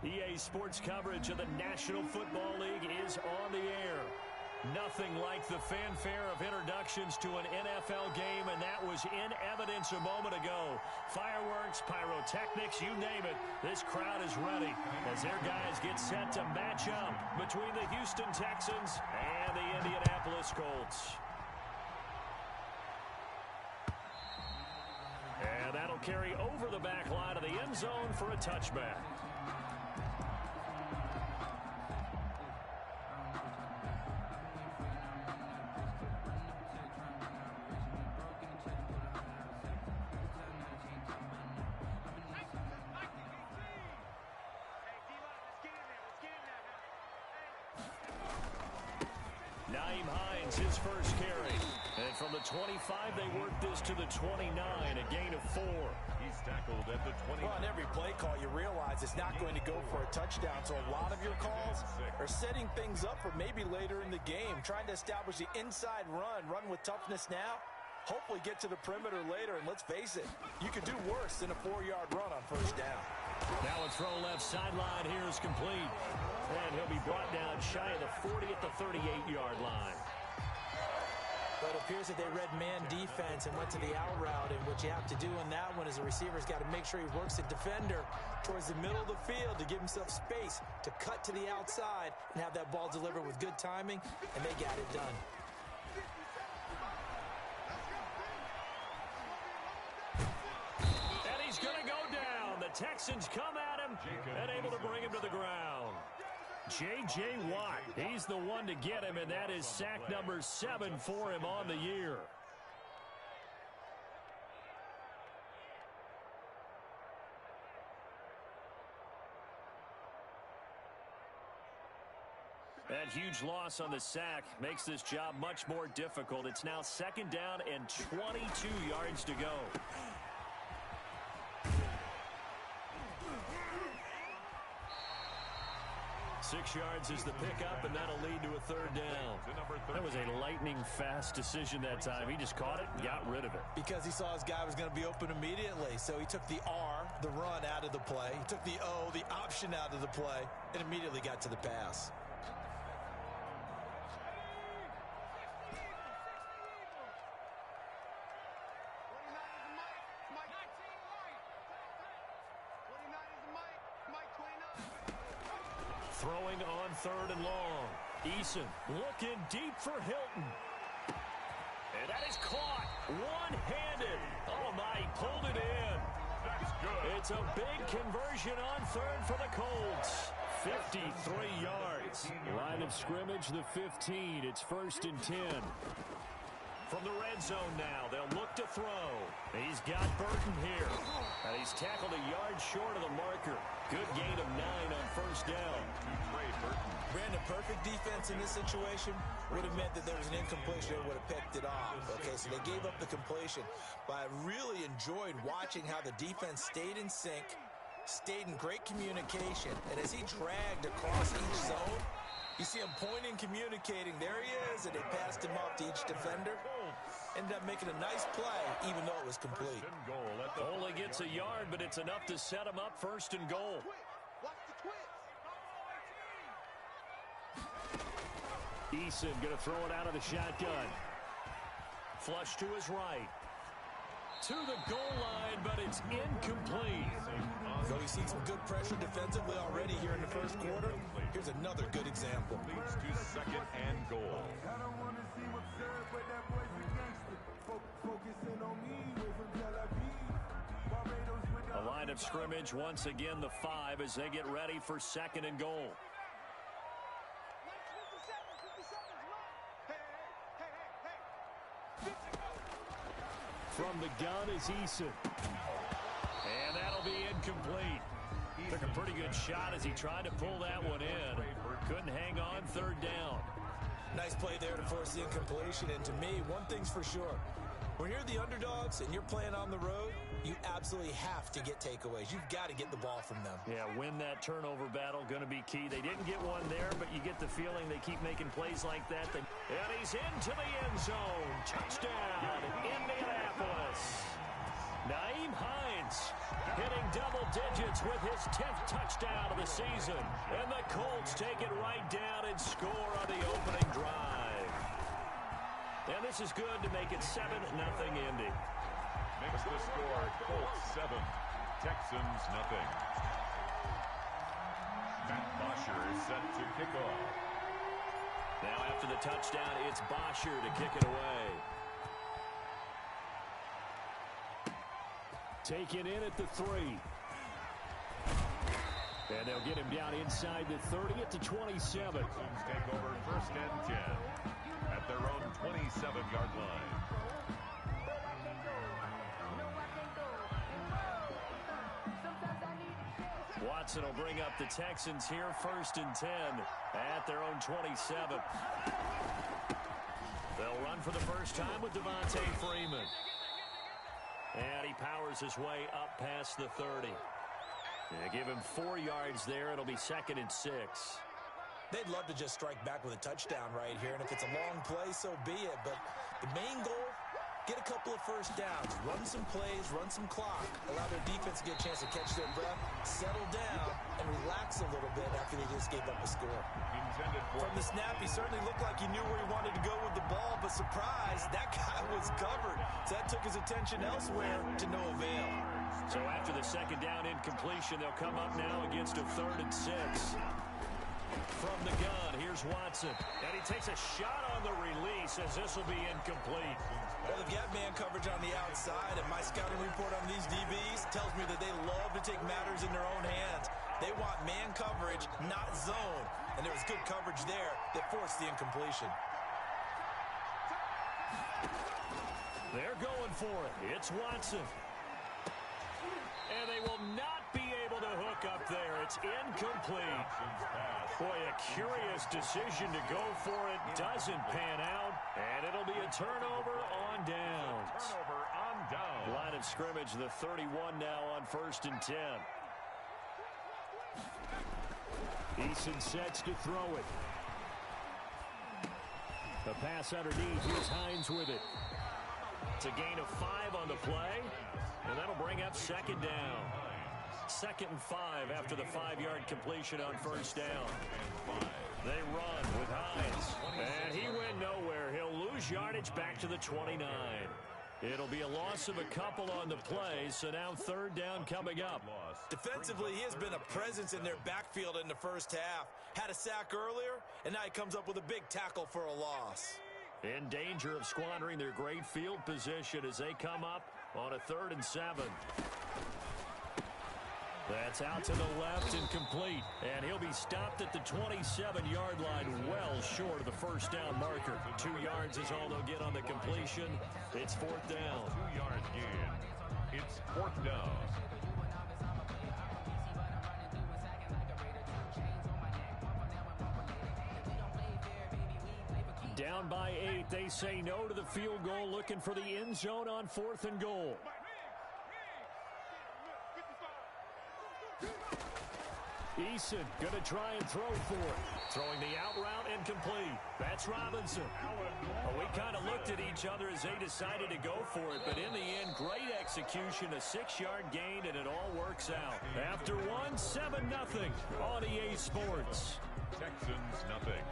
EA Sports coverage of the National Football League is on the air. Nothing like the fanfare of introductions to an NFL game, and that was in evidence a moment ago. Fireworks, pyrotechnics, you name it. This crowd is ready as their guys get set to match up between the Houston Texans and the Indianapolis Colts. And that'll carry over the back line of the end zone for a touchback. His first carry. And from the 25, they work this to the 29, a gain of 4. He's tackled at the 20. Well, on every play call, you realize it's not going to go for a touchdown. So a lot of your calls are setting things up for maybe later in the game, trying to establish the inside run with toughness now. Hopefully get to the perimeter later, and let's face it, you could do worse than a 4-yard run on first down. Now a throw left sideline here is complete. And he'll be brought down shy of the 40 at the 38-yard line. But it appears that they read man defense and went to the out route, and what you have to do in that one is the receiver's got to make sure he works the defender towards the middle of the field to give himself space to cut to the outside and have that ball delivered with good timing, and they got it done. And he's going to go down. The Texans come at him and able to bring him to the ground. J.J. Watt, he's the one to get him, and that is sack number 7 for him on the year. That huge loss on the sack makes this job much more difficult. It's now 2nd down and 22 yards to go. Six yards is the pickup, and that'll lead to a 3rd down. That was a lightning-fast decision that time. He just caught it and got rid of it. Because he saw his guy was going to be open immediately, so he took the R, the run, out of the play. He took the O, the option, out of the play, and immediately got to the pass. Throwing on 3rd and long. Eason looking deep for Hilton. And that is caught one-handed. Oh, my, he pulled it in. That's good. It's a big conversion on 3rd for the Colts. 53 yards. Line of scrimmage, the 15. It's 1st and 10. From the red zone now, they'll look to throw. He's got Burton here. And he's tackled a yard short of the marker. Good gain of 9 on 1st down. Brandon, perfect defense in this situation would have meant that there was an incompletion and would have picked it off. Okay, so they gave up the completion. But I really enjoyed watching how the defense stayed in sync, stayed in great communication. And as he dragged across each zone, you see him pointing, communicating. There he is, and they passed him off to each defender. Ended up making a nice play, even though it was complete. Only gets a yard, but it's enough to set him up 1st and goal. Eason going to throw it out of the shotgun. Flush to his right. To the goal line, but it's incomplete. So we've seen some good pressure defensively already here in the 1st quarter. Here's another good example. Leads to 2nd and goal. A line of scrimmage once again, the 5, as they get ready for 2nd and goal. From the gun is Eason. And that'll be incomplete. Took a pretty good shot as he tried to pull that one in. Couldn't hang on 3rd down. Nice play there to force the incompletion. And to me, one thing's for sure. When you're the underdogs and you're playing on the road, you absolutely have to get takeaways. You've got to get the ball from them. Yeah, win that turnover battle, going to be key. They didn't get one there, but you get the feeling they keep making plays like that. And he's into the end zone. Touchdown, Indianapolis. Nyheim Hines hitting double digits Pitts with his 10th touchdown of the season. And the Colts take it right down and score on the opening drive. And this is good to make it 7-0 Indy. Makes the score Colts 7, Texans nothing. Matt Bosher is set to kick off. Now after the touchdown, it's Bosher to kick it away. Taken in at the 3. And they'll get him down inside the 30 at the 27. Texans take over 1st and 10 at their own 27-yard line. Watson will bring up the Texans here 1st and 10 at their own 27. They'll run for the first time with Devontae Freeman. And he powers his way up past the 30. They give him 4 yards there. It'll be 2nd and 6. They'd love to just strike back with a touchdown right here, and if it's a long play, so be it. But the main goal, get a couple of first downs, run some plays, run some clock, allow their defense to get a chance to catch their breath, settle down, and relax a little bit after they just gave up a score. From the snap, he certainly looked like he knew where he wanted to go with the ball, but surprise, that guy was covered. So that took his attention elsewhere to no avail. So after the 2nd down incompletion, they'll come up now against a 3rd and 6. From the gun, here's Watson. And he takes a shot on the release as this will be incomplete. Well, they've got man coverage on the outside, and my scouting report on these DBs tells me that they love to take matters in their own hands. They want man coverage, not zone. And there was good coverage there that forced the incompletion. They're going for it. It's Watson. And they will not be able to hook up there. It's incomplete. Boy, a curious decision to go for it. Doesn't pan out. And it'll be a turnover on downs. Turnover on down. Line of scrimmage, the 31 now on 1st and 10. Eason sets to throw it. The pass underneath. Here's Hines with it. It's a gain of 5 on the play. And that'll bring up 2nd down. 2nd and 5 after the 5-yard completion on 1st down. They run with Hines. And he went nowhere. He'll lose yardage back to the 29. It'll be a loss of a couple on the play, so now 3rd down coming up. Defensively, he has been a presence in their backfield in the first half. Had a sack earlier, and now he comes up with a big tackle for a loss. In danger of squandering their great field position as they come up on a 3rd and 7. That's out to the left and complete. And he'll be stopped at the 27-yard line, well short of the 1st down marker. 2 yards is all they'll get on the completion. It's 4th down. 2-yard gain. It's 4th down. Down by 8, they say no to the field goal, looking for the end zone on 4th and goal. Eason going to try and throw for it. Throwing the out route incomplete. That's Robinson. Well, we kind of looked at each other as they decided to go for it, but in the end, great execution, a 6-yard gain, and it all works out. After one, 7-0 on EA Sports. Texans nothing.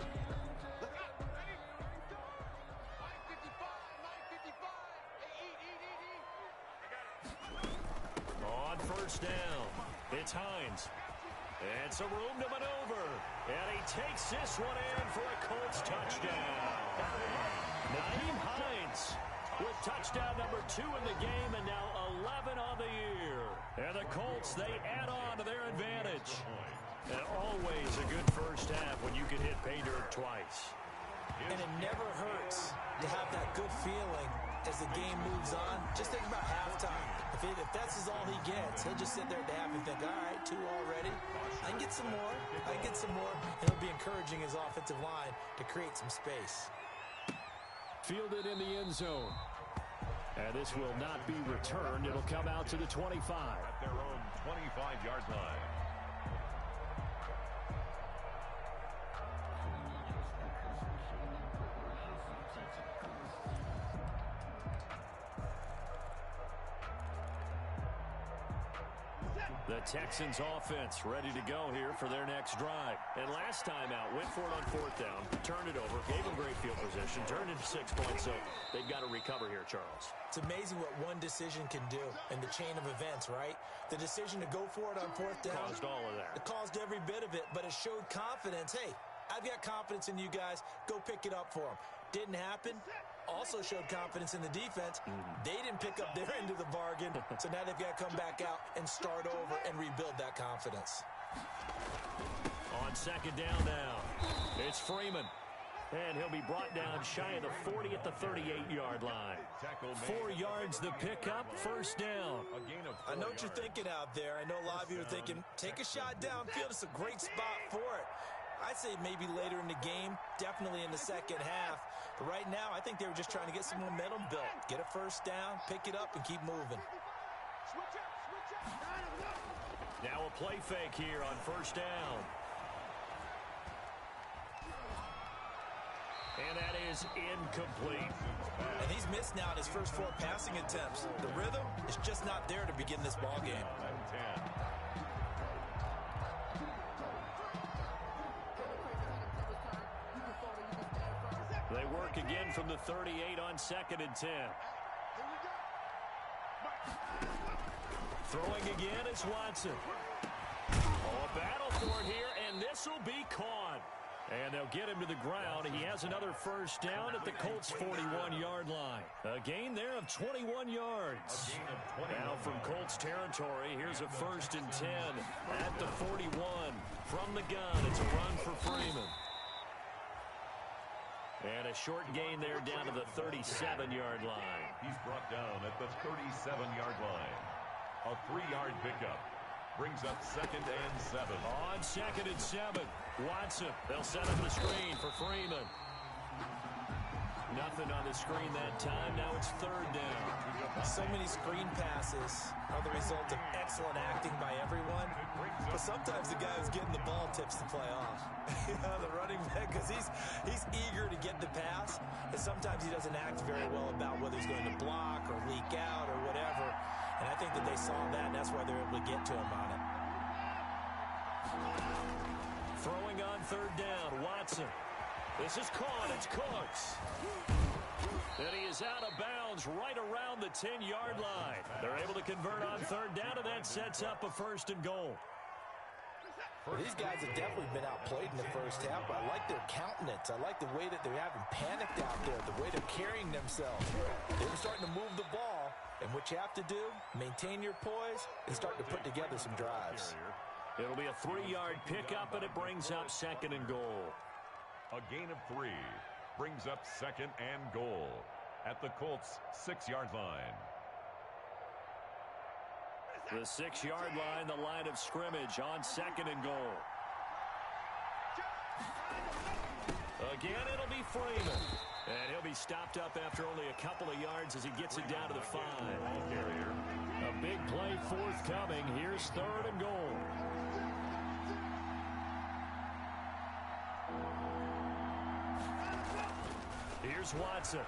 On 1st down, it's Hines. And some room to maneuver. And he takes this one in for a Colts touchdown. Nyheim Hines with touchdown number 2 in the game, and now 11 on the year. And the Colts, they add on to their advantage. And always a good first half when you can hit pay dirt twice. And it never hurts to have that good feeling as the game moves on. Just think about halftime. If that's all he gets, he'll just sit there at the half and think, all right, 2 already. I can get some more. I can get some more. And he'll be encouraging his offensive line to create some space. Fielded in the end zone. And this will not be returned. It'll come out to the 25. At their own 25-yard line. Set. The Texans offense ready to go here for their next drive. And last time out, went for it on fourth down, turned it over, gave them great field position, turned into 6 points, so they've got to recover here, Charles. It's amazing what one decision can do in the chain of events, right? The decision to go for it on fourth down. Caused all of that. It caused every bit of it, but it showed confidence. Hey, I've got confidence in you guys. Go pick it up for them. Didn't happen. Also showed confidence in the defense. They didn't pick up their end of the bargain, so now they've got to come back out and start over and rebuild that confidence. On second down now, it's Freeman. And he'll be brought down shy of the 40 at the 38-yard line. 4 yards the pickup, first down. I know what you're thinking out there. I know a lot of you are thinking, take a shot downfield. It's a great spot for it. I'd say maybe later in the game, definitely in the second half. But right now, I think they were just trying to get some momentum built. Get a first down, pick it up, and keep moving. Now a play fake here on first down. And that is incomplete. And he's missed now in his first 4 passing attempts. The rhythm is just not there to begin this ball game. They work again from the 38 on second and 10. Throwing again is Watson. Oh, a battle for it here, and this will be caught. And they'll get him to the ground. He has another first down at the Colts' 41-yard line. A gain there of 21 yards. Now from Colts territory, here's a first and 10 at the 41. From the gun, it's a run for Freeman. And a short gain there down to the 37-yard line. He's brought down at the 37-yard line. A 3-yard pickup. Brings up second and 7. On second and 7, Watson. They'll set up the screen for Freeman. Nothing on the screen that time. Now it's third down. So many screen passes are the result of excellent acting by everyone. But sometimes the guy who's getting the ball tips the play off. The running back, because he's eager to get the pass. And sometimes he doesn't act very well about whether he's going to block or leak out or whatever. And I think that they saw that, and that's why they're able to get to him on it. Throwing on third down, Watson. This is caught. It's Cooks. And he is out of bounds right around the 10-yard line. They're able to convert on third down, and that sets up a first and goal. Well, these guys have definitely been outplayed in the first half, but I like their countenance. I like the way that they're having panicked out there, the way they're carrying themselves. They're starting to move the ball, and what you have to do, maintain your poise and start to put together some drives. It'll be a 3-yard pickup, and it brings up second and goal. A gain of 3 brings up second and goal at the Colts' 6-yard line. The 6-yard line, the line of scrimmage on second and goal. Again, it'll be Freeman. And he'll be stopped up after only a couple of yards as he gets it down to the 5. A big play forthcoming. Here's third and goal. Here's Watson.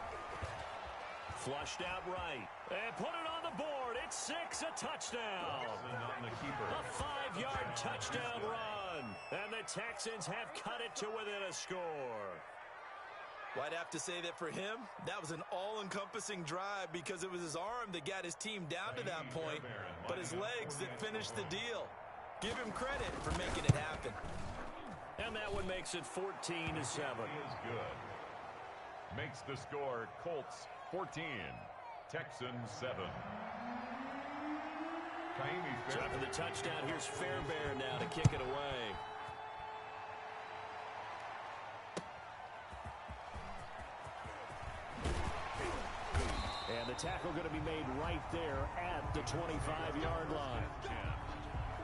Flushed out right. And put it on the board. It's 6, a touchdown. A 5-yard touchdown run. And the Texans have cut it to within a score. Well, I'd have to say that for him, that was an all-encompassing drive because it was his arm that got his team down to that point, but his legs that finished the deal. Give him credit for making it happen. And that one makes it 14-7. He is good. Makes the score Colts 14, Texans 7. So after the touchdown, here's Fairbairn now to kick it away. And the tackle going to be made right there at the 25-yard line.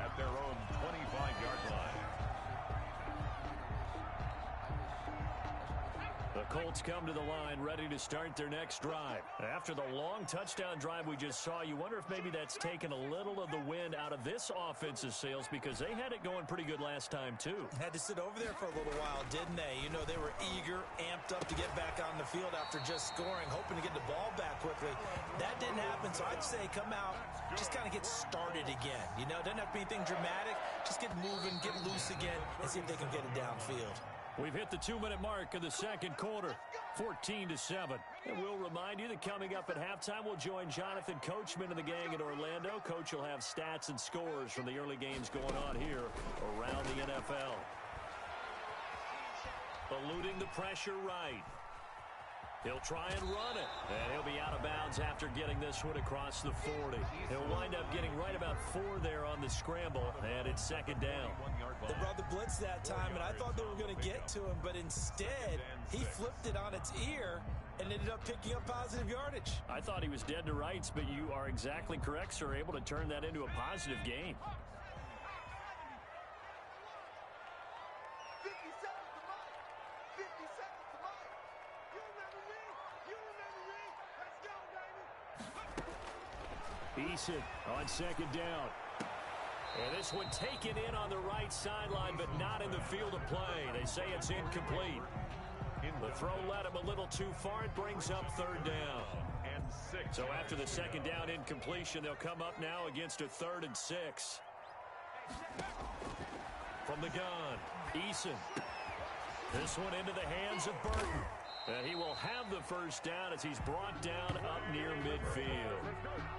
At their own 25-yard line. The Colts come to the line ready to start their next drive. After the long touchdown drive we just saw, you wonder if maybe that's taken a little of the wind out of this offensive sales because they had it going pretty good last time, too. Had to sit over there for a little while, didn't they? You know, they were eager, amped up to get back on the field after just scoring, hoping to get the ball back quickly. That didn't happen, so I'd say come out, just kind of get started again. You know, it doesn't have to be anything dramatic. Just get moving, get loose again, and see if they can get it downfield. We've hit the 2-minute mark of the second quarter, 14-7. And we'll remind you that coming up at halftime, we'll join Jonathan Coachman and the gang in Orlando. Coach will have stats and scores from the early games going on here around the NFL. Eluding the pressure right. He'll try and run it, and he'll be out of bounds after getting this one across the 40. He'll wind up getting right about 4 there on the scramble, and it's second down. They brought the blitz that time, and I thought they were going to get to him, but instead, he flipped it on its ear and ended up picking up positive yardage. I thought he was dead to rights, but you are exactly correct, sir, able to turn that into a positive gain. 50 seconds to Mike. 50 seconds to Mike. You remember me? You remember me? Let's go, baby. Eason on second down. And this one taken in on the right sideline, but not in the field of play. They say it's incomplete. The throw led him a little too far. It brings up third down. So after the second down incompletion, they'll come up now against a 3rd and 6. From the gun, Eason. This one into the hands of Burton. And he will have the first down as he's brought down up near midfield.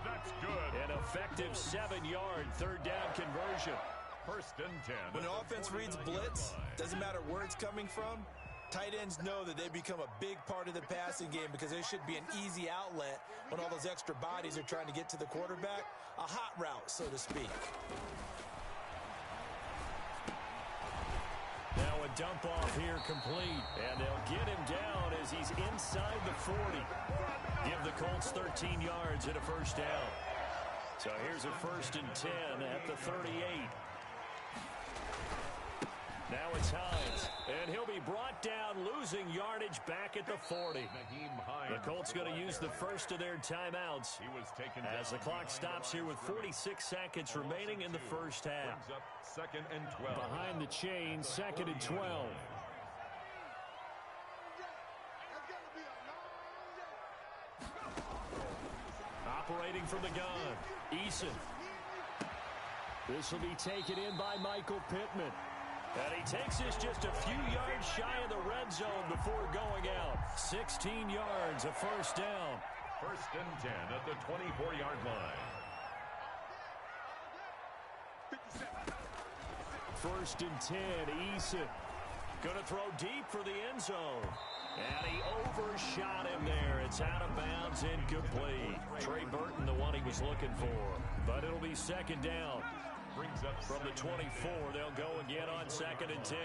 That's good. An effective 7-yard third down conversion. 1st and 10. When an offense reads blitz, doesn't matter where it's coming from, tight ends know that they become a big part of the passing game because there should be an easy outlet when all those extra bodies are trying to get to the quarterback. A hot route, so to speak. Now a dump off here complete, and they'll get him down as he's inside the 40. Give the Colts 13 yards and a first down. So here's a 1st and 10 at the 38. Now it's Hines, and he'll be brought down, losing yardage back at the 40. The Colts going to use the first of their timeouts as the clock stops here with 46 seconds remaining in the first half. 2nd and 12. Behind the chain, 2nd and 12. Operating from the gun, Eason. This will be taken in by Michael Pittman. And he takes this just a few yards shy of the red zone before going out. 16 yards, a first down. 1st and 10 at the 24-yard line. 1st and 10, Eason. Going to throw deep for the end zone. And he overshot him there. It's out of bounds, incomplete. Trey Burton, the one he was looking for. But it'll be second down. Brings up From the 24, they'll go again on 2nd and 10.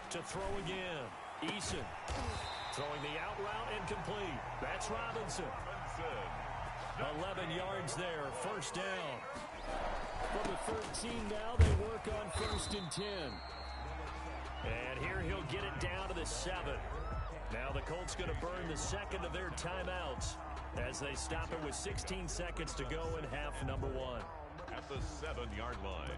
To throw again, Eason. Throwing the out route incomplete. That's Robinson. 11 yards there, first down. From the 13 now, they work on 1st and 10. And here he'll get it down to the 7. Now the Colts going to burn the second of their timeouts as they stop it with 16 seconds to go in half number 1. At the 7-yard line.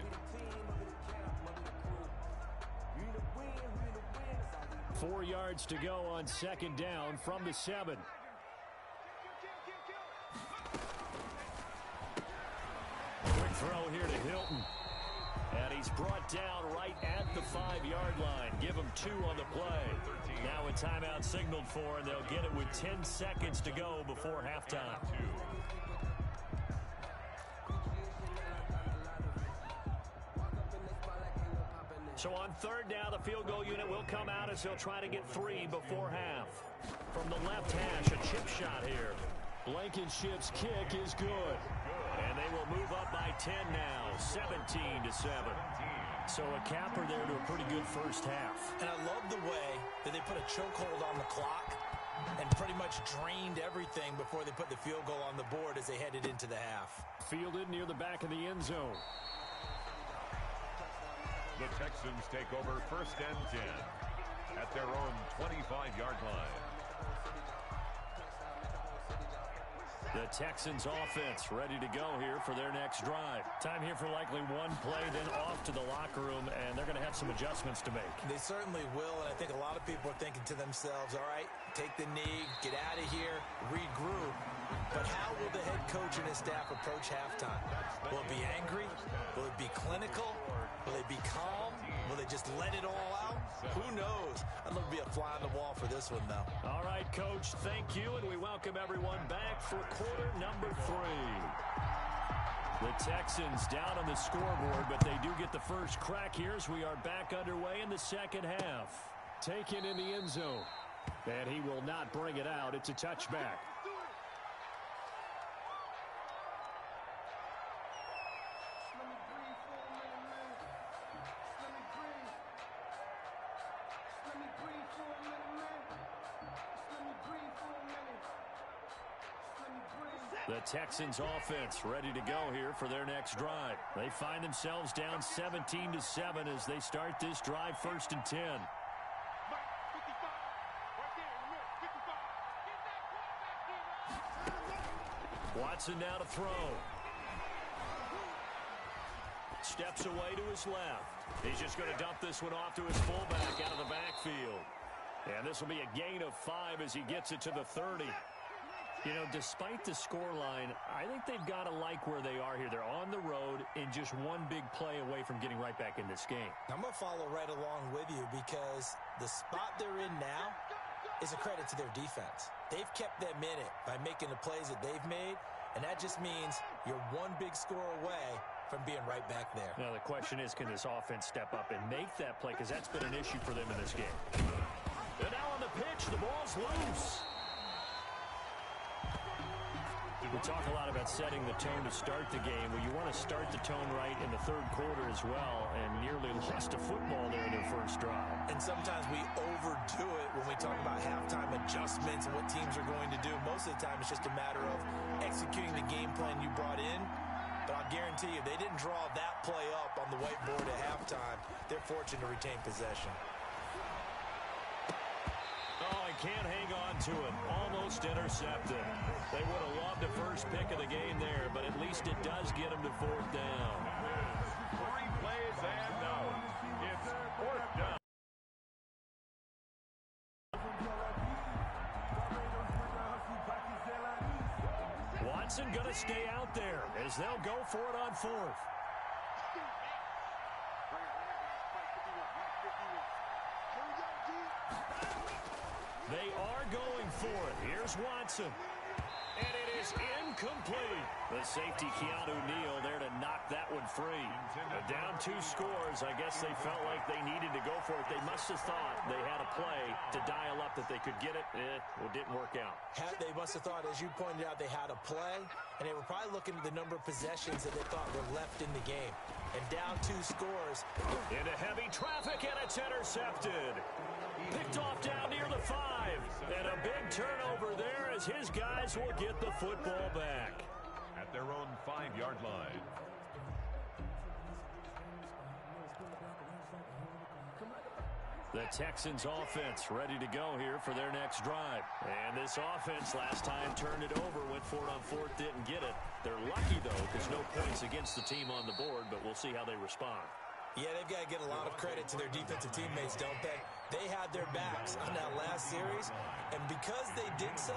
4 yards to go on 2nd down from the 7. Quick throw here to Hilton. And he's brought down right at the 5-yard line. Give him 2 on the play. Now a timeout signaled for, and they'll get it with 10 seconds to go before halftime. So on 3rd down, the field goal unit will come out as they'll try to get 3 before half. From the left hash, a chip shot here. Blankenship's kick is good. And they will move up by 10 now, 17-7. So a capper there to a pretty good first half. And I love the way that they put a chokehold on the clock and pretty much drained everything before they put the field goal on the board as they headed into the half. Fielded near the back of the end zone. The Texans take over 1st and 10 at their own 25-yard line. The Texans offense ready to go here for their next drive. Time here for likely one play, then off to the locker room, and they're going to have some adjustments to make. They certainly will, and I think a lot of people are thinking to themselves, all right, take the knee, get out of here, regroup. But how will the head coach and his staff approach halftime? Will it be angry? Will it be clinical? Will they be calm? Will they just let it all out? Who knows? I'd love to be a fly on the wall for this one, though. All right, Coach, thank you, and we welcome everyone back for quarter number 3. The Texans down on the scoreboard, but they do get the first crack here as we are back underway in the second half. Taken in the end zone, and he will not bring it out. It's a touchback. The Texans offense ready to go here for their next drive. They find themselves down 17-7 as they start this drive, 1st and 10. Watson now to throw. Steps away to his left. He's just going to dump this one off to his fullback out of the backfield. And this will be a gain of 5 as he gets it to the 30. You know, despite the scoreline, I think they've got to like where they are here. They're on the road and just one big play away from getting right back in this game. I'm going to follow right along with you because the spot they're in now is a credit to their defense. They've kept them in it by making the plays that they've made, and that just means you're one big score away from being right back there. Now, the question is, can this offense step up and make that play? Because that's been an issue for them in this game. And now on the pitch, the ball's loose. We talk a lot about setting the tone to start the game. Well, you want to start the tone right in the third quarter as well, and nearly lost a football there in their first drive. And sometimes we overdo it when we talk about halftime adjustments and what teams are going to do. Most of the time, it's just a matter of executing the game plan you brought in. But I'll guarantee you, they didn't draw that play up on the whiteboard at halftime. They're fortunate to retain possession. Oh, he can't hang on to it. Almost intercepted. They would have loved the first pick of the game there, but at least it does get them to 4th down. 3 plays and no. It's 4th down. Watson going to stay out there as they'll go for it on 4th. They are going for it. Here's Watson. And it is incomplete. The safety, Keanu Neal, there to knock that one free. Down 2 scores. I guess they felt like they needed to go for it. They must have thought they had a play to dial up that they could get it. It didn't work out. They must have thought, as you pointed out, they had a play, and they were probably looking at the number of possessions that they thought were left in the game. And down 2 scores. Into heavy traffic, and it's intercepted. Picked off down near the 5. And a big turnover there as his guys will get the football back. At their own 5-yard line. The Texans offense ready to go here for their next drive. And this offense last time turned it over, went for it on 4th, didn't get it. They're lucky, though, because no points against the team on the board, but we'll see how they respond. Yeah, they've got to get a lot of credit to their defensive teammates, don't they? They had their backs on that last series, and because they did so,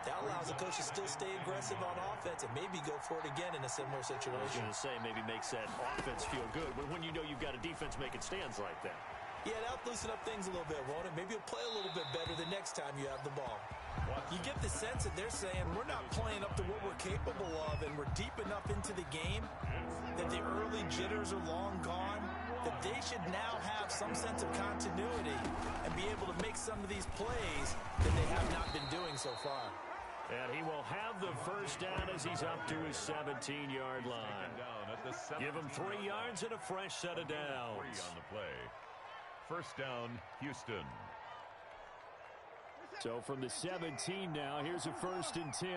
that allows the coach to still stay aggressive on offense and maybe go for it again in a similar situation. I was going to say, maybe makes that offense feel good, but when you know you've got a defense making stands like that. Yeah, that'll loosen up things a little bit, won't it? Maybe you'll play a little bit better the next time you have the ball. You get the sense that they're saying, we're not playing up to what we're capable of, and we're deep enough into the game that the early jitters are long gone, that they should now have some sense of continuity and be able to make some of these plays that they have not been doing so far. And he will have the first down as he's up to his 17-yard line. Give him 3 yards and a fresh set of downs. 3 on the play. First down, Houston. So from the 17 now, here's a 1st and 10.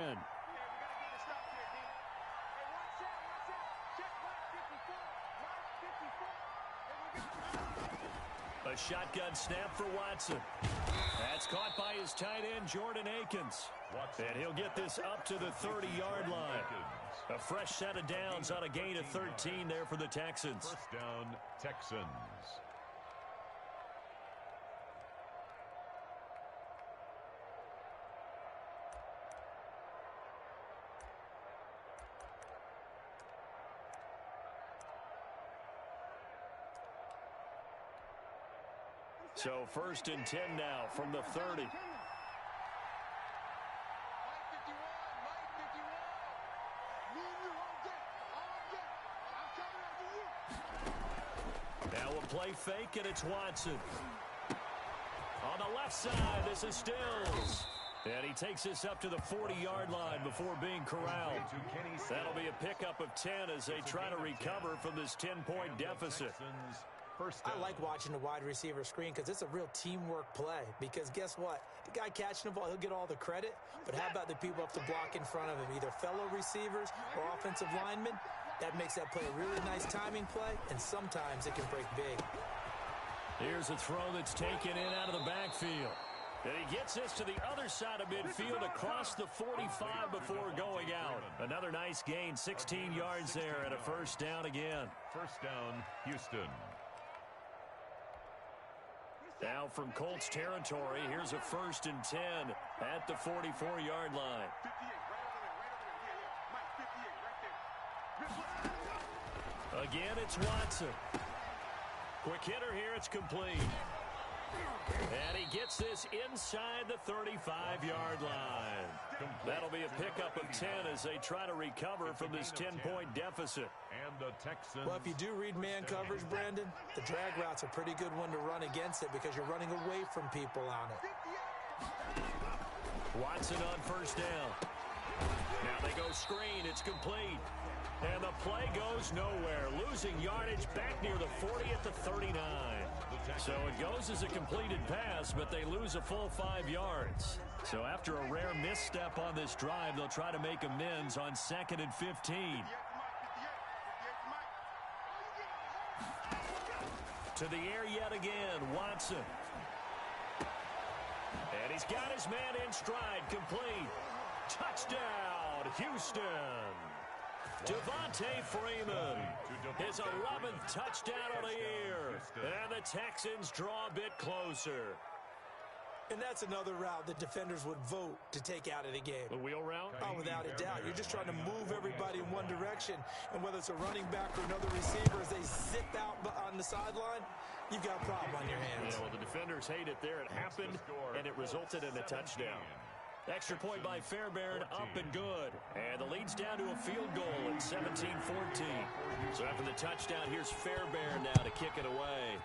A shotgun snap for Watson. That's caught by his tight end, Jordan Akins. And he'll get this up to the 30-yard line. A fresh set of downs on a gain of 13 there for the Texans. First down, Texans. So first and 10 now from the 30. Now a play fake, and it's Watson. On the left side, this is Stills. And he takes this up to the 40-yard line before being corralled. That'll be a pickup of 10 as they try to recover from this 10-point deficit. I like watching the wide receiver screen because it's a real teamwork play. Because guess what? The guy catching the ball, he'll get all the credit. But how about the people up to block in front of him, either fellow receivers or offensive linemen? That makes that play a really nice timing play, and sometimes it can break big. Here's a throw that's taken in out of the backfield. And he gets this to the other side of midfield across the 45 before going out. Another nice gain, 16 yards there, and a first down again. First down, Houston. Now from Colts territory, here's a first and 10 at the 44-yard line. Again, it's Watson. Quick hitter here, it's complete. And he gets this inside the 35-yard line. That'll be a pickup of 10 as they try to recover from this 10-point deficit. And the Texans. Well, if you do read man coverage, Brandon, the drag route's a pretty good one to run against it because you're running away from people on it. Watson on first down. Now they go screen. It's complete. And the play goes nowhere. Losing yardage back near the 40 at the 39. So it goes as a completed pass, but they lose a full 5 yards. So after a rare misstep on this drive, they'll try to make amends on 2nd and 15. To the air yet again, Watson. And he's got his man in stride, complete. Touchdown, Houston. Devontae Freeman, his 11th touchdown of the year. And the Texans draw a bit closer. And that's another route that defenders would vote to take out of the game. The wheel route? Oh, without a doubt. You're just trying to move everybody in one direction. And whether it's a running back or another receiver, as they zip out on the sideline, you've got a problem on your hands. Yeah, well, the defenders hate it there. It happened, and it resulted in a touchdown. Extra point by Fairbairn, up and good. And the lead's down to a field goal at 17-14. So after the touchdown, here's Fairbairn now to kick it away.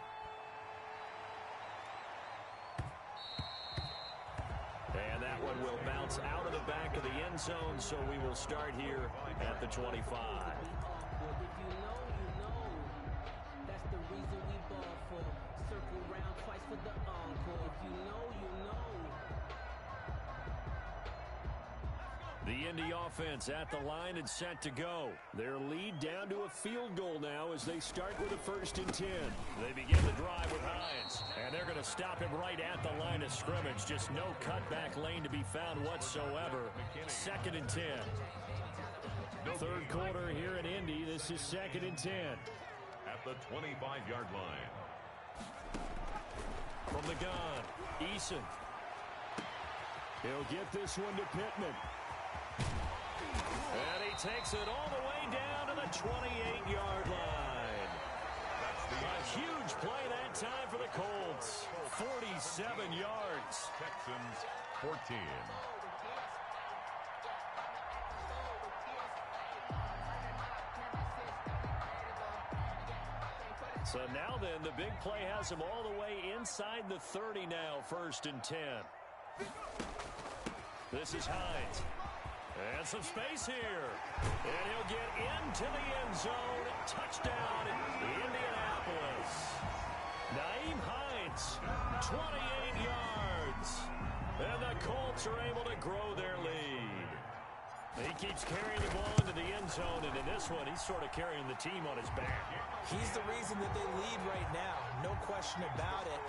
And that one will bounce out of the back of the end zone, so we will start here at the 25. If you know, you know. That's the reason we ball for. Circle round twice for the encore. If you know, you know. The Indy offense at the line and set to go. Their lead down to a field goal now as they start with a first and 10. They begin the drive with Hines, and they're going to stop him right at the line of scrimmage. Just no cutback lane to be found whatsoever. 2nd and 10. Third quarter here in Indy. This is 2nd and 10. At the 25-yard line. From the gun, Eason. He'll get this one to Pittman. And he takes it all the way down to the 28-yard line. A huge play that time for the Colts. 47 yards. Texans 14. So now then, the big play has him all the way inside the 30 now, 1st and 10. This is Hines. And some space here. And he'll get into the end zone. Touchdown, Indianapolis. Nyheim Hines, 28 yards. And the Colts are able to grow their lead. He keeps carrying the ball into the end zone, and in this one, he's sort of carrying the team on his back. He's the reason that they lead right now. No question about it.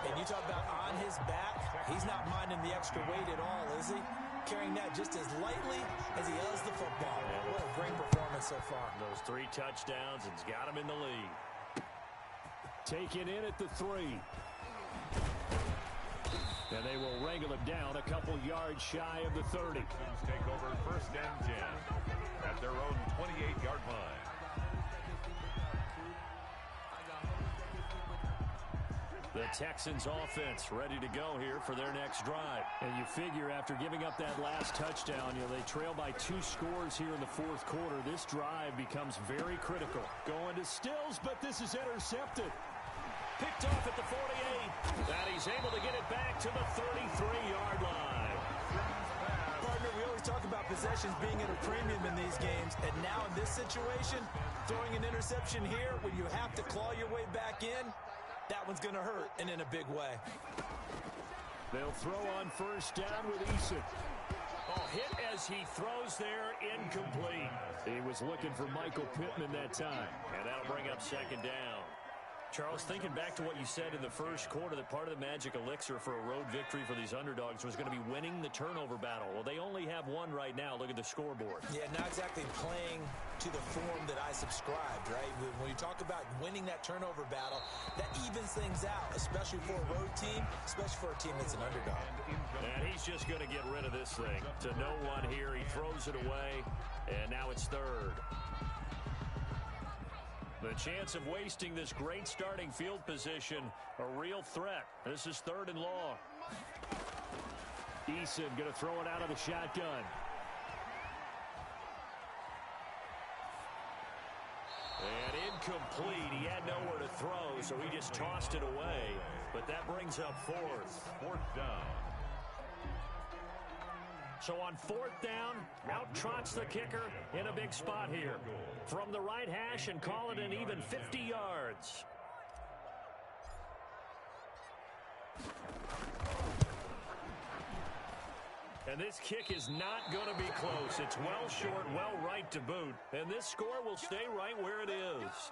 And you talk about on his back, he's not minding the extra weight at all, is he? carrying that just as lightly as he does the football. What a great performance so far. Those 3 touchdowns and it's got him in the lead. Taken in at the 3. And they will wrangle him down a couple yards shy of the 30. Take over 1st and 10 at their own 28-yard line. The Texans offense ready to go here for their next drive. And you figure after giving up that last touchdown, they trail by 2 scores here in the 4th quarter. This drive becomes very critical. Going to Stills, but this is intercepted. Picked off at the 48. And he's able to get it back to the 33-yard line. Partner, we always talk about possessions being at a premium in these games. And now in this situation, throwing an interception here when you have to claw your way back in, that one's going to hurt, and in a big way. They'll throw on 1st down with Eason. Oh, hit as he throws there, incomplete. He was looking for Michael Pittman that time. And that'll bring up 2nd down. Charles, thinking back to what you said in the 1st quarter, that part of the magic elixir for a road victory for these underdogs was going to be winning the turnover battle. Well, they only have one right now. Look at the scoreboard. Yeah, not exactly playing to the form that I subscribed, right? When you talk about winning that turnover battle, that evens things out, especially for a road team, especially for a team that's an underdog. And he's just going to get rid of this thing. To no one here. He throws it away, and now it's 3rd. The chance of wasting this great starting field position, a real threat. This is 3rd and long. Eason going to throw it out of the shotgun. And incomplete. He had nowhere to throw, so he just tossed it away. But that brings up 4th down. So on 4th down, out trots the kicker in a big spot here. From the right hash and call it an even 50 yards. And this kick is not going to be close. It's well short, well right to boot. And this score will stay right where it is.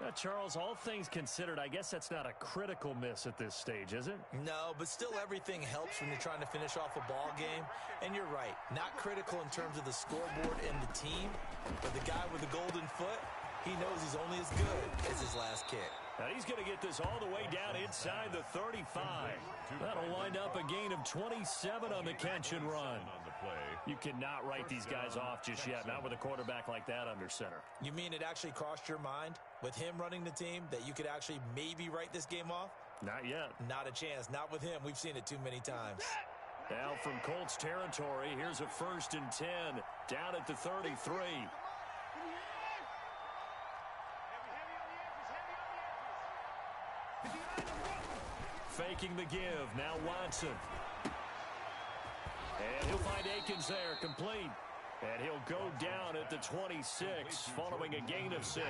Now, Charles, all things considered, I guess that's not a critical miss at this stage, is it? No, but still everything helps when you're trying to finish off a ball game. And you're right, not critical in terms of the scoreboard and the team, but the guy with the golden foot, he knows he's only as good as his last kick. Now he's going to get this all the way down inside the 35. That'll wind up a gain of 27 on the catch and run. You cannot write these guys off just yet, not with a quarterback like that under center. You mean it actually crossed your mind with him running the team that you could actually maybe write this game off? Not yet. Not a chance. Not with him. We've seen it too many times. Now from Colts territory, here's a 1st and 10 down at the 33. Faking the give. Now Watson. And he'll find Akins there, complete. And he'll go down at the 26, following a gain of 6.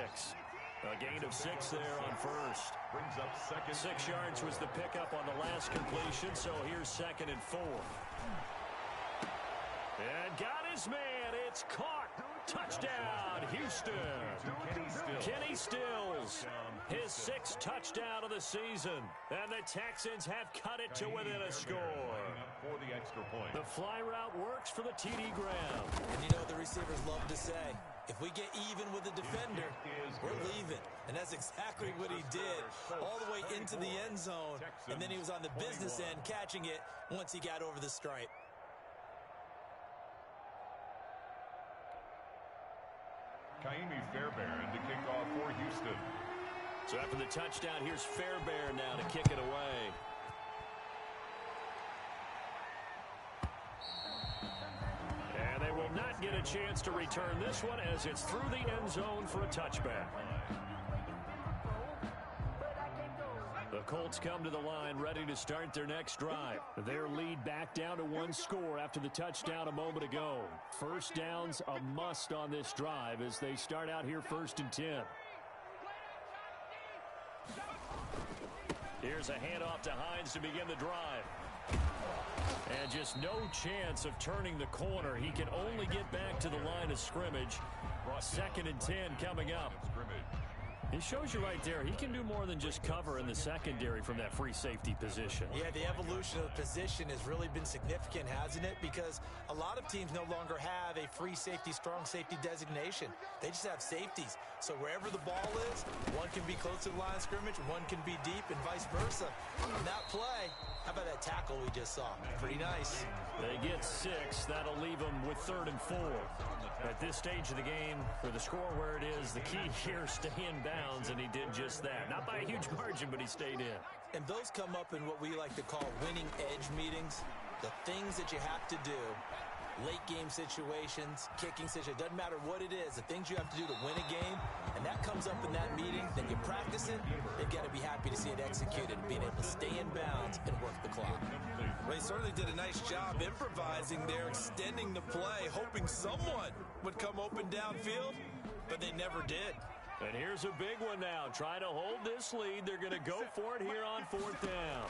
A gain of 6 there on 1st. Brings up 2nd. 6 yards was the pickup on the last completion, so here's 2nd and 4. And got his man. It's caught. Touchdown, Houston. Kenny Stills, his 6th touchdown of the season. And the Texans have cut it to within a score. For the extra point. The fly route works for the TD Graham. And you know what the receivers love to say? If we get even with the defender, we're leaving. And that's exactly what he did. All the way into the end zone. And then he was on the business end catching it once he got over the stripe. Kaimi Fairbairn to kick off for Houston. So after the touchdown, here's Fairbairn now to kick it away. And they will not get a chance to return this one as it's through the end zone for a touchback. The Colts come to the line ready to start their next drive. Their lead back down to 1 score after the touchdown a moment ago. 1st down's a must on this drive as they start out here 1st and 10. Here's a handoff to Hines to begin the drive. And just no chance of turning the corner. He can only get back to the line of scrimmage. 2nd and 10 coming up. It shows you right there, he can do more than just cover in the secondary from that free safety position. Yeah, the evolution of the position has really been significant, hasn't it? Because a lot of teams no longer have a free safety, strong safety designation. They just have safeties. So wherever the ball is, one can be close to the line of scrimmage, one can be deep, and vice versa. And that play, how about that tackle we just saw? Pretty nice. They get 6. That'll leave them with 3rd and 4. At this stage of the game, for the score where it is, the key here, stay in bounds, and he did just that. Not by a huge margin, but he stayed in. And those come up in what we like to call winning edge meetings. The things that you have to do, late game situations, kicking situations, doesn't matter what it is, the things you have to do to win a game, and that comes up in that meeting, then you practice it, you've got to be happy to see it executed, being able to stay in bounds and work the clock. Well, he certainly did a nice job improvising there, extending the play, hoping someone would come open downfield, but they never did. And here's a big one now. Trying to hold this lead. They're going to go for it here on 4th down.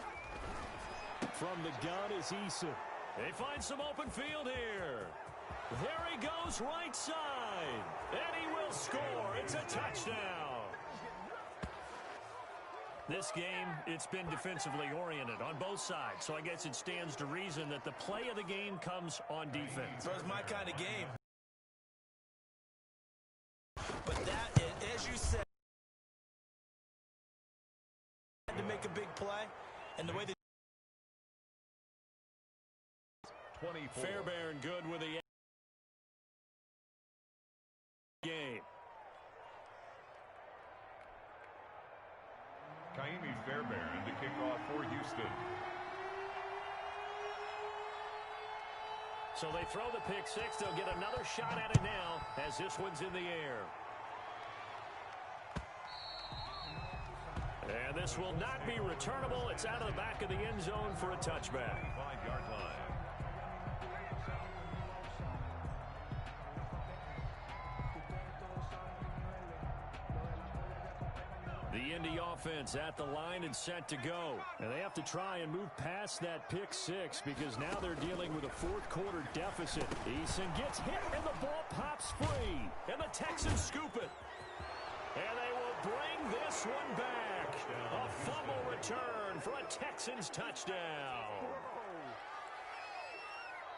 From the gun is Eason. They find some open field here. There he goes right side. And he will score. It's a touchdown. This game, it's been defensively oriented on both sides. So I guess it stands to reason that the play of the game comes on defense. So it's my kind of game. But that, as you said, to make a big play, and the way they 24. Fairbairn good with the game. Kaimi Fairbairn to kick off for Houston. So they throw the pick 6. They'll get another shot at it now as this one's in the air. And this will not be returnable. It's out of the back of the end zone for a touchback. 5-yard line. The Indy offense at the line and set to go. And they have to try and move past that pick 6 because now they're dealing with a 4th quarter deficit. Eason gets hit and the ball pops free. And the Texans scoop it. And they will bring this one back. A fumble return for a Texans touchdown.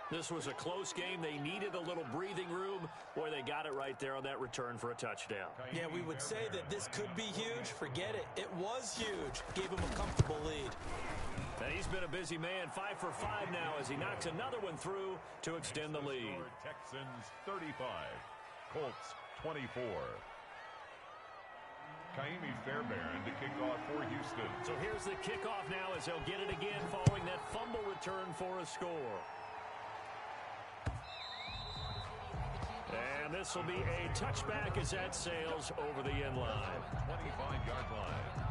This was a close game. They needed a little breathing room. Boy, they got it right there on that return for a touchdown. Yeah, we would say that this could be huge. Forget it. It was huge. Gave him a comfortable lead. And he's been a busy man, 5 for 5 now as he knocks another one through to extend the lead. Texans 35, Colts 24. Kaimi Fairbairn to kick off for Houston. So here's the kickoff now as they'll get it again following that fumble return for a score. And this will be a touchback as that sails over the end line. 25-yard line.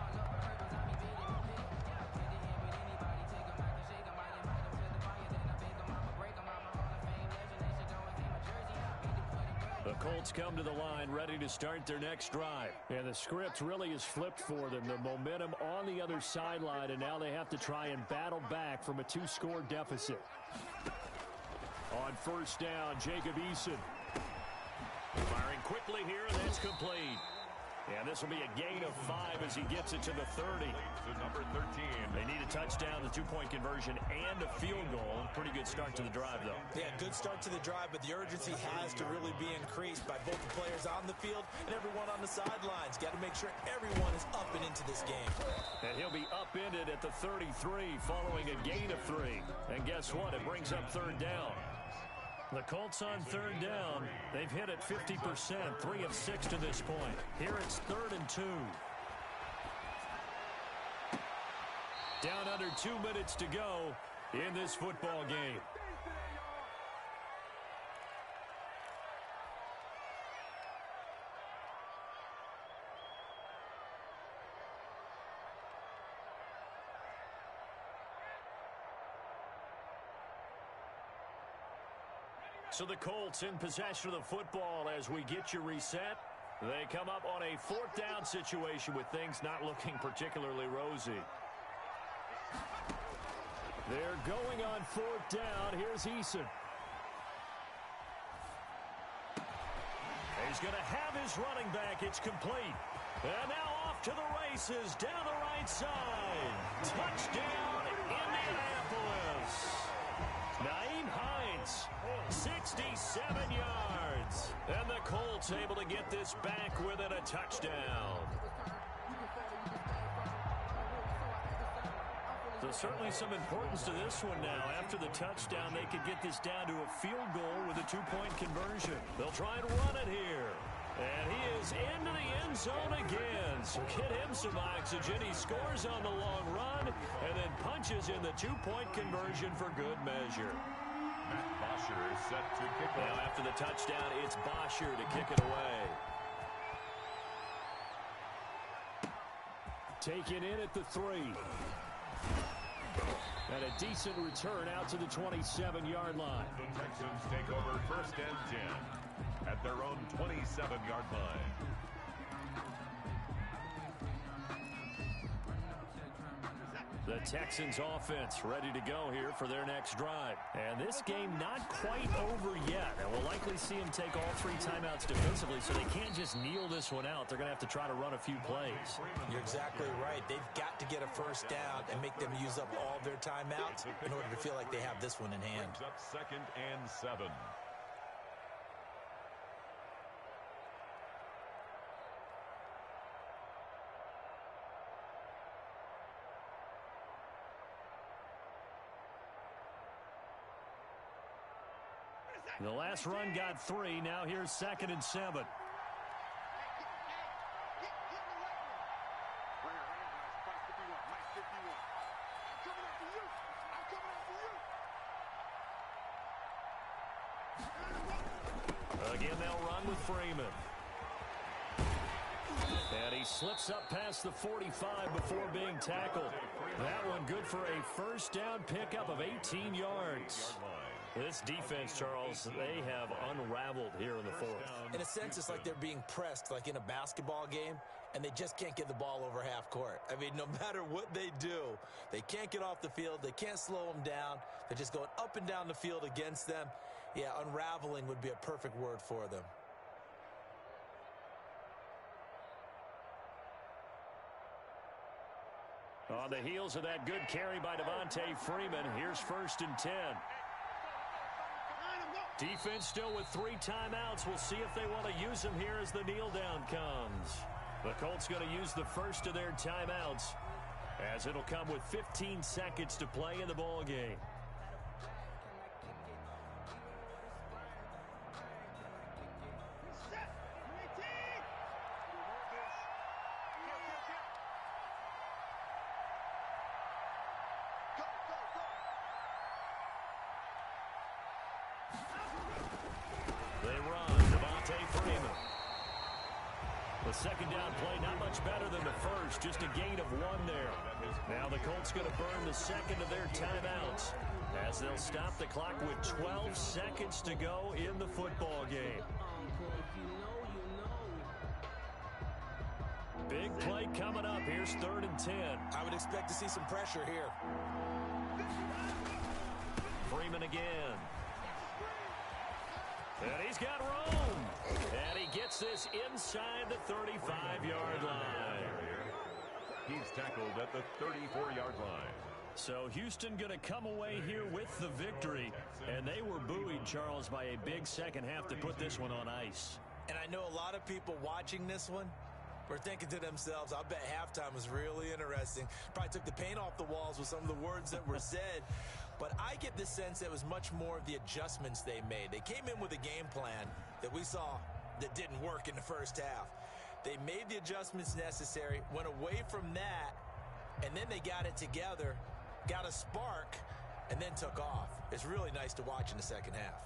The Colts come to the line ready to start their next drive. And the script really is flipped for them. The momentum on the other sideline, and now they have to try and battle back from a 2-score deficit. On 1st down, Jacob Eason. Firing quickly here, and that's complete. And this will be a gain of 5 as he gets it to the 30. To number 13. They need a touchdown, the 2-point conversion, and a field goal. Pretty good start to the drive, though. Yeah, good start to the drive, but the urgency has to really be increased by both the players on the field and everyone on the sidelines. Got to make sure everyone is up and into this game. And he'll be upended at the 33 following a gain of 3. And guess what? It brings up 3rd down. The Colts on 3rd down. They've hit it 50%, 3 of 6 to this point. Here it's 3rd and 2. Down under 2 minutes to go in this football game. So the Colts in possession of the football as we get you reset. They come up on a 4th down situation with things not looking particularly rosy. They're going on 4th down. Here's Eason. He's going to have his running back. It's complete. And now off to the races down the right side. Touchdown, Indianapolis. Naeem Hines, 67 yards. And the Colts able to get this back within a touchdown. So certainly some importance to this one now. After the touchdown, they could get this down to a field goal with a two-point conversion. They'll try and run it here. And he is into the end zone again. So get him some oxygen. He scores on the long run and then punches in the two-point conversion for good measure. Matt Bosher is set to kick off. Now after the touchdown, it's Bosher to kick it away. Taken in at the 3. And a decent return out to the 27-yard line. The Texans take over 1st and 10 at their own 27-yard line. The Texans offense ready to go here for their next drive. And this game not quite over yet. And we'll likely see them take all 3 timeouts defensively, so they can't just kneel this one out. They're going to have to try to run a few plays. You're exactly right. They've got to get a first down and make them use up all their timeouts in order to feel like they have this one in hand. Brings up 2nd and 7. The last run got 3. Now here's 2nd and 7. Again, they'll run with Freeman. And he slips up past the 45 before being tackled. That one good for a first down pickup of 18 yards. This defense, Charles, they have unraveled here in the 4th. In a sense, it's like they're being pressed like in a basketball game, and they just can't get the ball over half court. I mean, no matter what they do, they can't get off the field. They can't slow them down. They're just going up and down the field against them. Yeah, unraveling would be a perfect word for them. On the heels of that good carry by Devontae Freeman, here's 1st and 10. Defense still with 3 timeouts. We'll see if they want to use them here as the kneel down comes. The Colts going to use the first of their timeouts, as it'll come with 15 seconds to play in the ball game. Second down play, not much better than the first, just a gain of 1 there. Now the Colts going to burn the second of their timeouts as they'll stop the clock with 12 seconds to go in the football game. Big play coming up. Here's 3rd and 10. I would expect to see some pressure here. Freeman again. And he's got room. And he gets this inside the 35-yard line. He's tackled at the 34-yard line. So Houston going to come away here with the victory. And they were buoyed, Charles, by a big second half to put this one on ice. And I know a lot of people watching this one were thinking to themselves, I bet halftime was really interesting. Probably took the paint off the walls with some of the words that were said. But I get the sense that it was much more of the adjustments they made. They came in with a game plan that we saw that didn't work in the first half. They made the adjustments necessary, went away from that, and then they got it together, got a spark, and then took off. It's really nice to watch in the second half.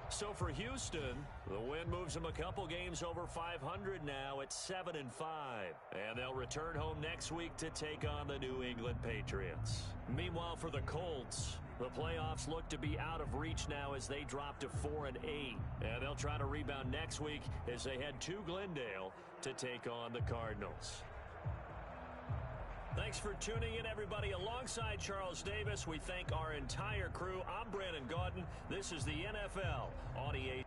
So for Houston, the win moves them a couple games over 500 now at 7-5. And they'll return home next week to take on the New England Patriots. Meanwhile, for the Colts, the playoffs look to be out of reach now as they drop to 4-8. And they'll try to rebound next week as they head to Glendale to take on the Cardinals. Thanks for tuning in, everybody. Alongside Charles Davis, we thank our entire crew. I'm Brandon Gaudin. This is the NFL on EA.